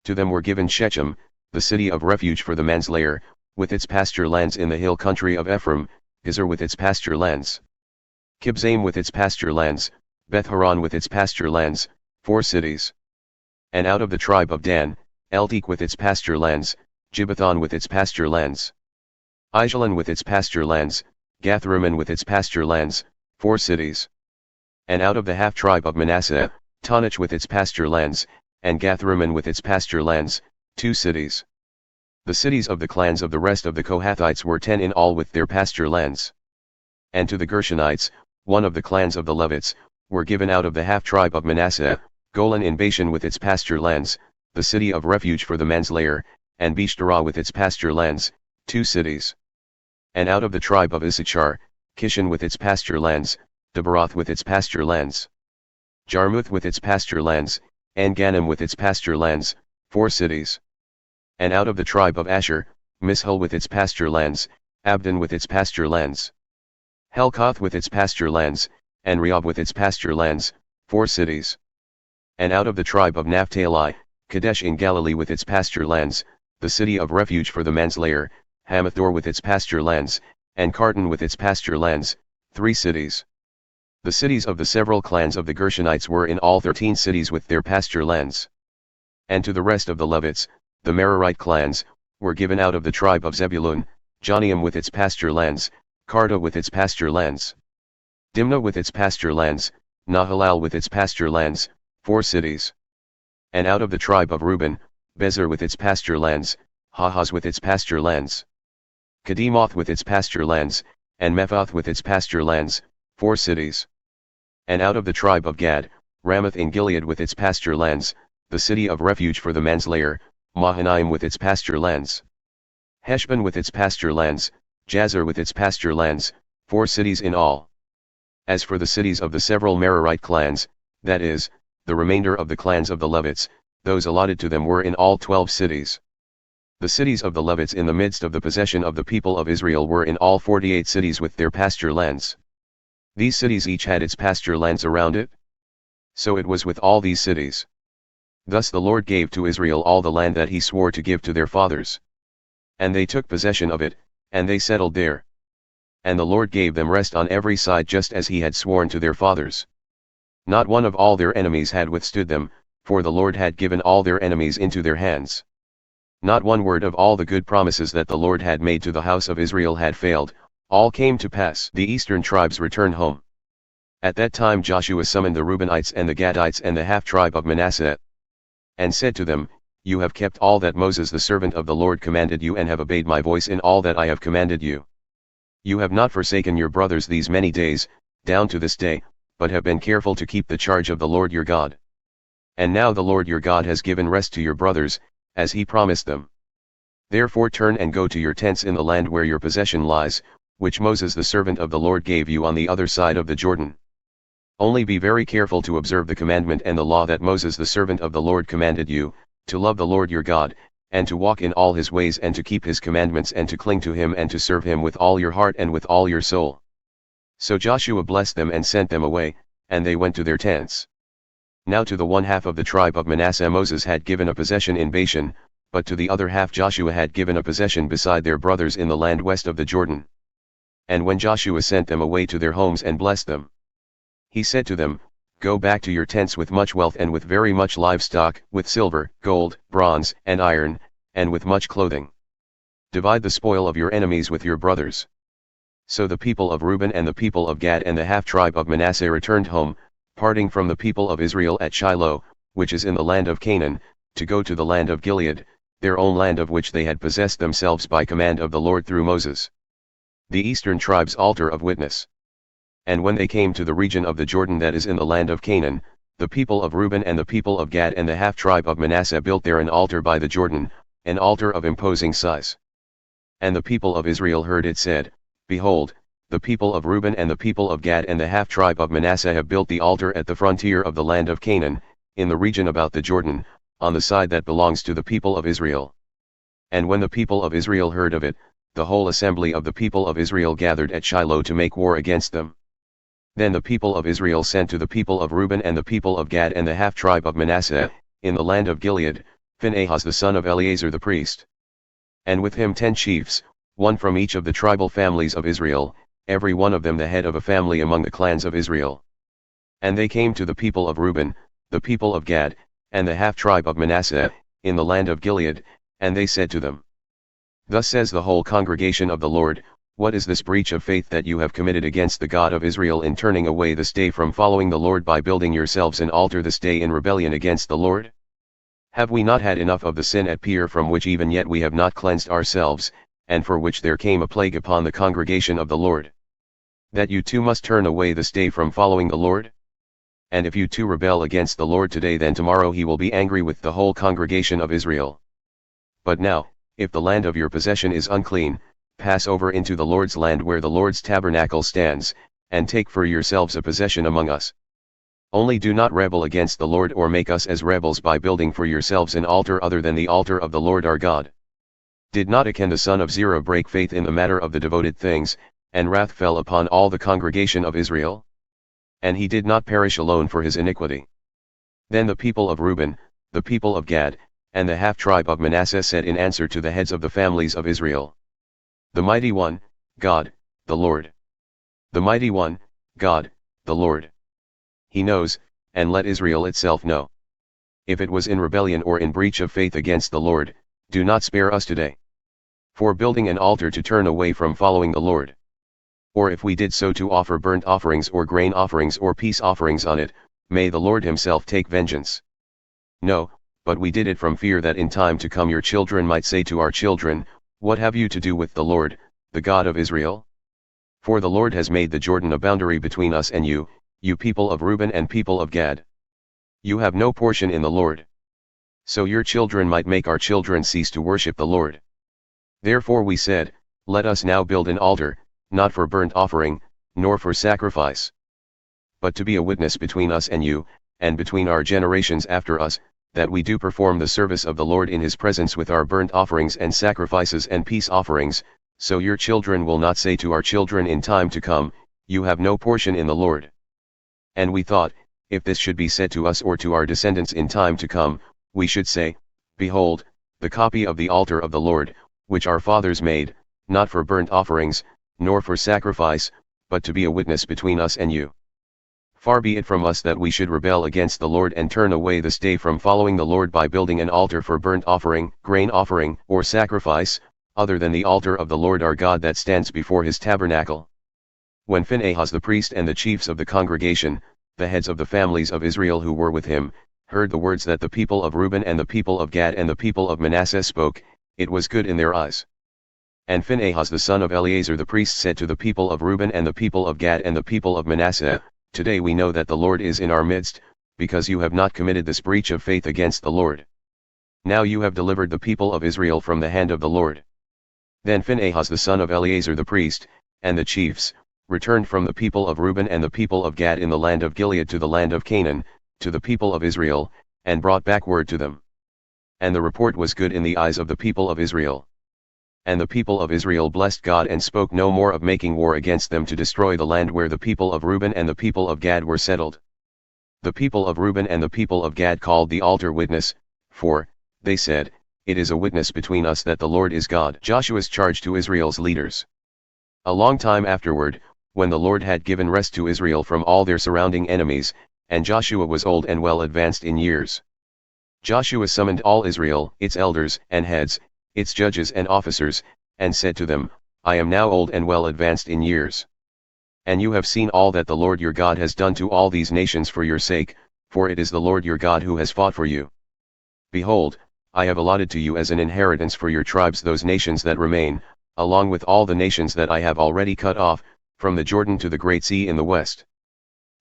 To them were given Shechem, the city of refuge for the manslayer, with its pasture lands in the hill country of Ephraim, Gezer with its pasture lands. Kibzaim with its pasture lands, Beth-horon with its pasture lands, 4 cities. And out of the tribe of Dan, Eltek with its pasture lands, Gibbethon with its pasture lands. Aijalon with its pasture lands, Gathrimmon with its pasture lands, 4 cities. And out of the half-tribe of Manasseh, Taanach with its pasture lands, and Gathrimmon with its pasture lands, 2 cities. The cities of the clans of the rest of the Kohathites were 10 in all with their pasture lands. And to the Gershonites, one of the clans of the Levites, were given out of the half-tribe of Manasseh, Golan in Bashan with its pasture lands, the city of refuge for the manslayer, and Beshterah with its pasture lands, 2 cities. And out of the tribe of Issachar, Kishon with its pasture lands, Debaroth with its pasture lands. Jarmuth with its pasture lands, and Ganim with its pasture lands, 4 cities. And out of the tribe of Asher, Mishal with its pasture lands, Abdon with its pasture lands. Helkath with its pasture lands, and Rehob with its pasture lands, 4 cities. And out of the tribe of Naphtali, Kadesh in Galilee with its pasture lands, the city of refuge for the manslayer, Hamathor with its pasture lands, and Kartan with its pasture lands, 3 cities. The cities of the several clans of the Gershonites were in all 13 cities with their pasture lands. And to the rest of the Levites, the Merarite clans, were given out of the tribe of Zebulun, Joneam with its pasture lands, Karta with its pasture lands. Dimnah with its pasture lands, Nahalal with its pasture lands, 4 cities. And out of the tribe of Reuben, Bezer with its pasture lands, Hahaz with its pasture lands. Kedemoth with its pasture lands, and Mephath with its pasture lands, 4 cities. And out of the tribe of Gad, Ramoth in Gilead with its pasture lands, the city of refuge for the manslayer, Mahanaim with its pasture lands. Heshbon with its pasture lands, Jazer with its pasture lands, 4 cities in all. As for the cities of the several Merarite clans, that is, the remainder of the clans of the Levites, those allotted to them were in all 12 cities. The cities of the Levites in the midst of the possession of the people of Israel were in all 48 cities with their pasture lands. These cities each had its pasture lands around it. So it was with all these cities. Thus the Lord gave to Israel all the land that he swore to give to their fathers. And they took possession of it, and they settled there. And the Lord gave them rest on every side just as he had sworn to their fathers. Not one of all their enemies had withstood them, for the Lord had given all their enemies into their hands. Not one word of all the good promises that the Lord had made to the house of Israel had failed, all came to pass. The eastern tribes returned home. At that time Joshua summoned the Reubenites and the Gadites and the half-tribe of Manasseh, and said to them, You have kept all that Moses the servant of the Lord commanded you and have obeyed my voice in all that I have commanded you. You have not forsaken your brothers these many days, down to this day, but have been careful to keep the charge of the Lord your God. And now the Lord your God has given rest to your brothers, as he promised them. Therefore turn and go to your tents in the land where your possession lies, which Moses the servant of the Lord gave you on the other side of the Jordan. Only be very careful to observe the commandment and the law that Moses the servant of the Lord commanded you, to love the Lord your God, and to walk in all his ways and to keep his commandments and to cling to him and to serve him with all your heart and with all your soul. So Joshua blessed them and sent them away, and they went to their tents. Now to the one half of the tribe of Manasseh Moses had given a possession in Bashan, but to the other half Joshua had given a possession beside their brothers in the land west of the Jordan. And when Joshua sent them away to their homes and blessed them, he said to them, Go back to your tents with much wealth and with very much livestock, with silver, gold, bronze, and iron, and with much clothing. Divide the spoil of your enemies with your brothers. So the people of Reuben and the people of Gad and the half-tribe of Manasseh returned home, parting from the people of Israel at Shiloh, which is in the land of Canaan, to go to the land of Gilead, their own land of which they had possessed themselves by command of the Lord through Moses. The eastern tribes altar of witness. And when they came to the region of the Jordan that is in the land of Canaan, the people of Reuben and the people of Gad and the half-tribe of Manasseh built there an altar by the Jordan, an altar of imposing size. And the people of Israel heard it said, Behold, the people of Reuben and the people of Gad and the half-tribe of Manasseh have built the altar at the frontier of the land of Canaan, in the region about the Jordan, on the side that belongs to the people of Israel. And when the people of Israel heard of it, the whole assembly of the people of Israel gathered at Shiloh to make war against them. Then the people of Israel sent to the people of Reuben and the people of Gad and the half-tribe of Manasseh, in the land of Gilead, Phinehas the son of Eleazar the priest. And with him 10 chiefs, one from each of the tribal families of Israel, every one of them the head of a family among the clans of Israel. And they came to the people of Reuben, the people of Gad, and the half-tribe of Manasseh, in the land of Gilead, and they said to them, Thus says the whole congregation of the Lord, What is this breach of faith that you have committed against the God of Israel in turning away this day from following the Lord by building yourselves an altar this day in rebellion against the Lord? Have we not had enough of the sin at Peor, from which even yet we have not cleansed ourselves, and for which there came a plague upon the congregation of the Lord? That you too must turn away this day from following the Lord? And if you too rebel against the Lord today, then tomorrow he will be angry with the whole congregation of Israel. But now, if the land of your possession is unclean, pass over into the Lord's land where the Lord's tabernacle stands, and take for yourselves a possession among us. Only do not rebel against the Lord or make us as rebels by building for yourselves an altar other than the altar of the Lord our God. Did not Achan the son of Zerah break faith in the matter of the devoted things, and wrath fell upon all the congregation of Israel? And he did not perish alone for his iniquity. Then the people of Reuben, the people of Gad, and the half-tribe of Manasseh said in answer to the heads of the families of Israel, The Mighty One, God, the Lord. The Mighty One, God, the Lord. He knows, and let Israel itself know. If it was in rebellion or in breach of faith against the Lord, do not spare us today. For building an altar to turn away from following the Lord. Or if we did so to offer burnt offerings or grain offerings or peace offerings on it, may the Lord himself take vengeance. No, but we did it from fear that in time to come your children might say to our children, What have you to do with the Lord, the God of Israel? For the Lord has made the Jordan a boundary between us and you people of Reuben and people of Gad. You have no portion in the Lord. So your children might make our children cease to worship the Lord. Therefore we said, Let us now build an altar, not for burnt offering, nor for sacrifice, but to be a witness between us and you, and between our generations after us, that we do perform the service of the Lord in his presence with our burnt offerings and sacrifices and peace offerings, so your children will not say to our children in time to come, You have no portion in the Lord. And we thought, if this should be said to us or to our descendants in time to come, we should say, Behold, the copy of the altar of the Lord, which our fathers made, not for burnt offerings, nor for sacrifice, but to be a witness between us and you. Far be it from us that we should rebel against the Lord and turn away this day from following the Lord by building an altar for burnt offering, grain offering, or sacrifice, other than the altar of the Lord our God that stands before his tabernacle. When Phinehas the priest and the chiefs of the congregation, the heads of the families of Israel who were with him, heard the words that the people of Reuben and the people of Gad and the people of Manasseh spoke, it was good in their eyes. And Phinehas the son of Eleazar the priest said to the people of Reuben and the people of Gad and the people of Manasseh, Today we know that the Lord is in our midst, because you have not committed this breach of faith against the Lord. Now you have delivered the people of Israel from the hand of the Lord. Then Phinehas the son of Eleazar the priest, and the chiefs, returned from the people of Reuben and the people of Gad in the land of Gilead to the land of Canaan, to the people of Israel, and brought back word to them. And the report was good in the eyes of the people of Israel. And the people of Israel blessed God and spoke no more of making war against them to destroy the land where the people of Reuben and the people of Gad were settled. The people of Reuben and the people of Gad called the altar witness, for, they said, It is a witness between us that the Lord is God. Joshua's charge to Israel's leaders. A long time afterward, when the Lord had given rest to Israel from all their surrounding enemies, and Joshua was old and well advanced in years, Joshua summoned all Israel, its elders and heads, its judges and officers, and said to them, I am now old and well advanced in years. And you have seen all that the Lord your God has done to all these nations for your sake, for it is the Lord your God who has fought for you. Behold, I have allotted to you as an inheritance for your tribes those nations that remain, along with all the nations that I have already cut off, from the Jordan to the great sea in the west.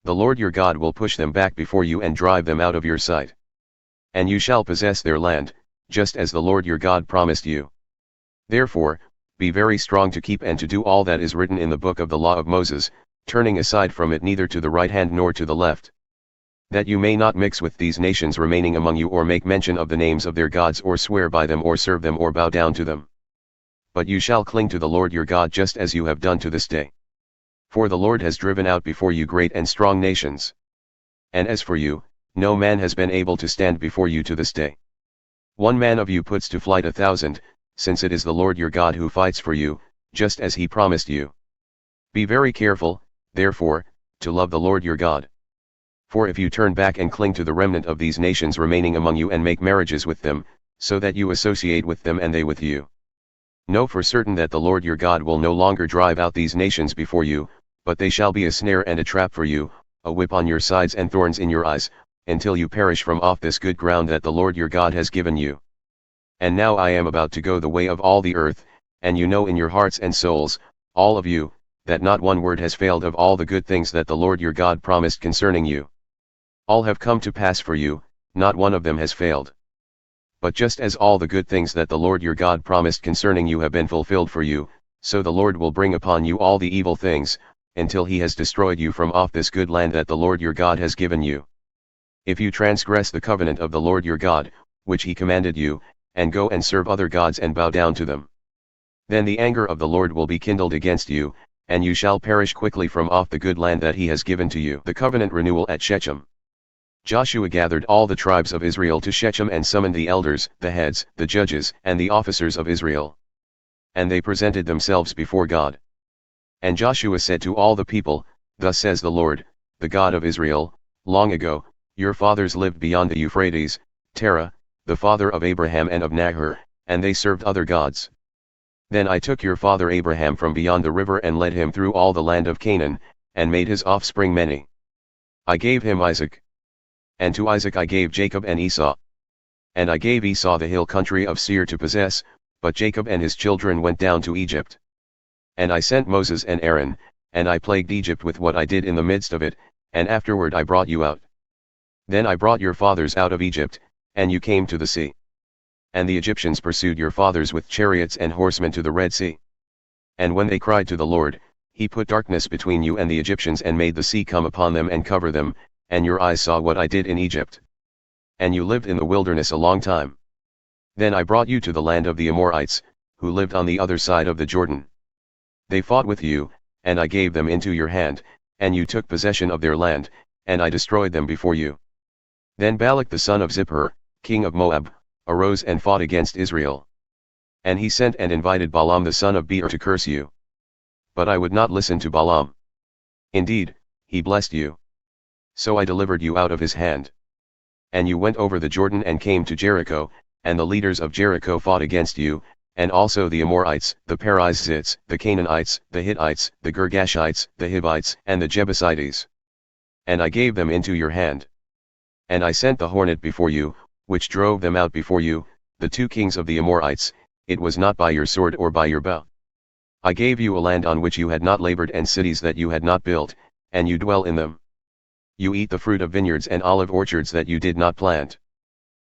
The Lord your God will push them back before you and drive them out of your sight. And you shall possess their land, just as the Lord your God promised you. Therefore, be very strong to keep and to do all that is written in the book of the law of Moses, turning aside from it neither to the right hand nor to the left. That you may not mix with these nations remaining among you or make mention of the names of their gods or swear by them or serve them or bow down to them. But you shall cling to the Lord your God just as you have done to this day. For the Lord has driven out before you great and strong nations. And as for you, no man has been able to stand before you to this day. One man of you puts to flight 1,000, since it is the Lord your God who fights for you, just as he promised you. Be very careful, therefore, to love the Lord your God. For if you turn back and cling to the remnant of these nations remaining among you and make marriages with them, so that you associate with them and they with you, know for certain that the Lord your God will no longer drive out these nations before you, but they shall be a snare and a trap for you, a whip on your sides and thorns in your eyes, until you perish from off this good ground that the Lord your God has given you. And now I am about to go the way of all the earth, and you know in your hearts and souls, all of you, that not one word has failed of all the good things that the Lord your God promised concerning you. All have come to pass for you, not one of them has failed. But just as all the good things that the Lord your God promised concerning you have been fulfilled for you, so the Lord will bring upon you all the evil things, until he has destroyed you from off this good land that the Lord your God has given you. If you transgress the covenant of the Lord your God, which he commanded you, and go and serve other gods and bow down to them, then the anger of the Lord will be kindled against you, and you shall perish quickly from off the good land that he has given to you. The covenant renewal at Shechem. Joshua gathered all the tribes of Israel to Shechem and summoned the elders, the heads, the judges, and the officers of Israel. And they presented themselves before God. And Joshua said to all the people, Thus says the Lord, the God of Israel, long ago, your fathers lived beyond the Euphrates, Terah, the father of Abraham and of Nahor, and they served other gods. Then I took your father Abraham from beyond the river and led him through all the land of Canaan, and made his offspring many. I gave him Isaac. And to Isaac I gave Jacob and Esau. And I gave Esau the hill country of Seir to possess, but Jacob and his children went down to Egypt. And I sent Moses and Aaron, and I plagued Egypt with what I did in the midst of it, and afterward I brought you out. Then I brought your fathers out of Egypt, and you came to the sea. And the Egyptians pursued your fathers with chariots and horsemen to the Red Sea. And when they cried to the Lord, he put darkness between you and the Egyptians and made the sea come upon them and cover them, and your eyes saw what I did in Egypt. And you lived in the wilderness a long time. Then I brought you to the land of the Amorites, who lived on the other side of the Jordan. They fought with you, and I gave them into your hand, and you took possession of their land, and I destroyed them before you. Then Balak the son of Zippor, king of Moab, arose and fought against Israel. And he sent and invited Balaam the son of Beor to curse you. But I would not listen to Balaam. Indeed, he blessed you. So I delivered you out of his hand. And you went over the Jordan and came to Jericho, and the leaders of Jericho fought against you, and also the Amorites, the Perizzites, the Canaanites, the Hittites, the Girgashites, the Hivites, and the Jebusites. And I gave them into your hand. And I sent the hornet before you, which drove them out before you, the two kings of the Amorites. It was not by your sword or by your bow. I gave you a land on which you had not labored and cities that you had not built, and you dwell in them. You eat the fruit of vineyards and olive orchards that you did not plant.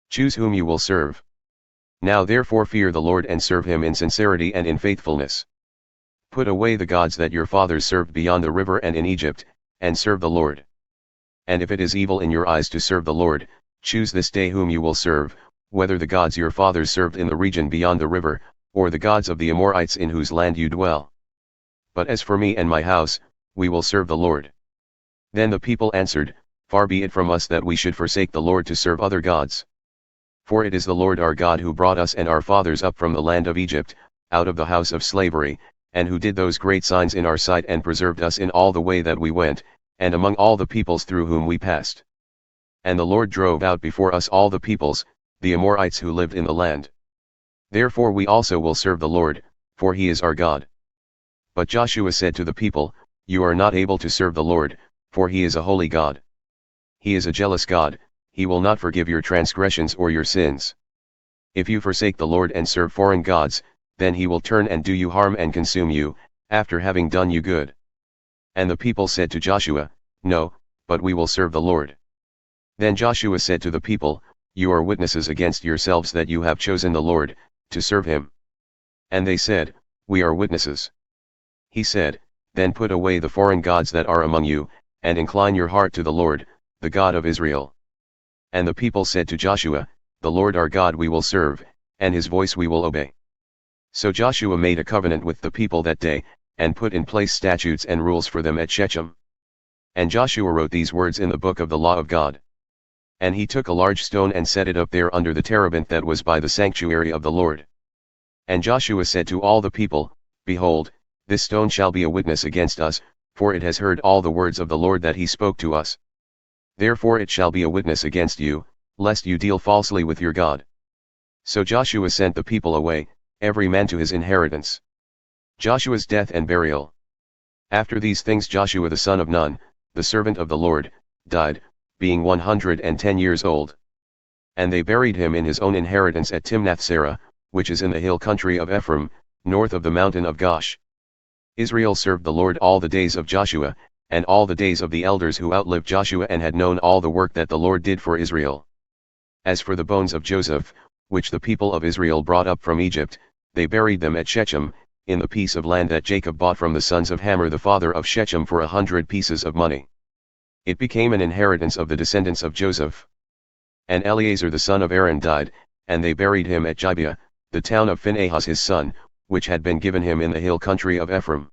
Choose whom you will serve. Now therefore fear the Lord and serve him in sincerity and in faithfulness. Put away the gods that your fathers served beyond the river and in Egypt, and serve the Lord. And if it is evil in your eyes to serve the Lord, choose this day whom you will serve, whether the gods your fathers served in the region beyond the river, or the gods of the Amorites in whose land you dwell. But as for me and my house, we will serve the Lord. Then the people answered, Far be it from us that we should forsake the Lord to serve other gods. For it is the Lord our God who brought us and our fathers up from the land of Egypt, out of the house of slavery, and who did those great signs in our sight and preserved us in all the way that we went, and among all the peoples through whom we passed. And the Lord drove out before us all the peoples, the Amorites who lived in the land. Therefore we also will serve the Lord, for he is our God. But Joshua said to the people, You are not able to serve the Lord, for he is a holy God. He is a jealous God, he will not forgive your transgressions or your sins. If you forsake the Lord and serve foreign gods, then he will turn and do you harm and consume you, after having done you good. And the people said to Joshua, No, but we will serve the Lord. Then Joshua said to the people, You are witnesses against yourselves that you have chosen the Lord, to serve him. And they said, We are witnesses. He said, Then put away the foreign gods that are among you, and incline your heart to the Lord, the God of Israel. And the people said to Joshua, The Lord our God we will serve, and his voice we will obey. So Joshua made a covenant with the people that day, and put in place statutes and rules for them at Shechem. And Joshua wrote these words in the book of the law of God. And he took a large stone and set it up there under the terebinth that was by the sanctuary of the Lord. And Joshua said to all the people, Behold, This stone shall be a witness against us, for it has heard all the words of the Lord that he spoke to us. Therefore it shall be a witness against you, lest you deal falsely with your God. So Joshua sent the people away, every man to his inheritance. Joshua's death and burial. After these things Joshua the son of Nun, the servant of the Lord, died, being 110 years old. And they buried him in his own inheritance at Timnath-Serah, which is in the hill country of Ephraim, north of the mountain of Gaash. Israel served the Lord all the days of Joshua, and all the days of the elders who outlived Joshua and had known all the work that the Lord did for Israel. As for the bones of Joseph, which the people of Israel brought up from Egypt, they buried them at Shechem, in the piece of land that Jacob bought from the sons of Hamor the father of Shechem for 100 pieces of money. It became an inheritance of the descendants of Joseph. And Eleazar the son of Aaron died, and they buried him at Gibeah, the town of Phinehas his son, which had been given him in the hill country of Ephraim.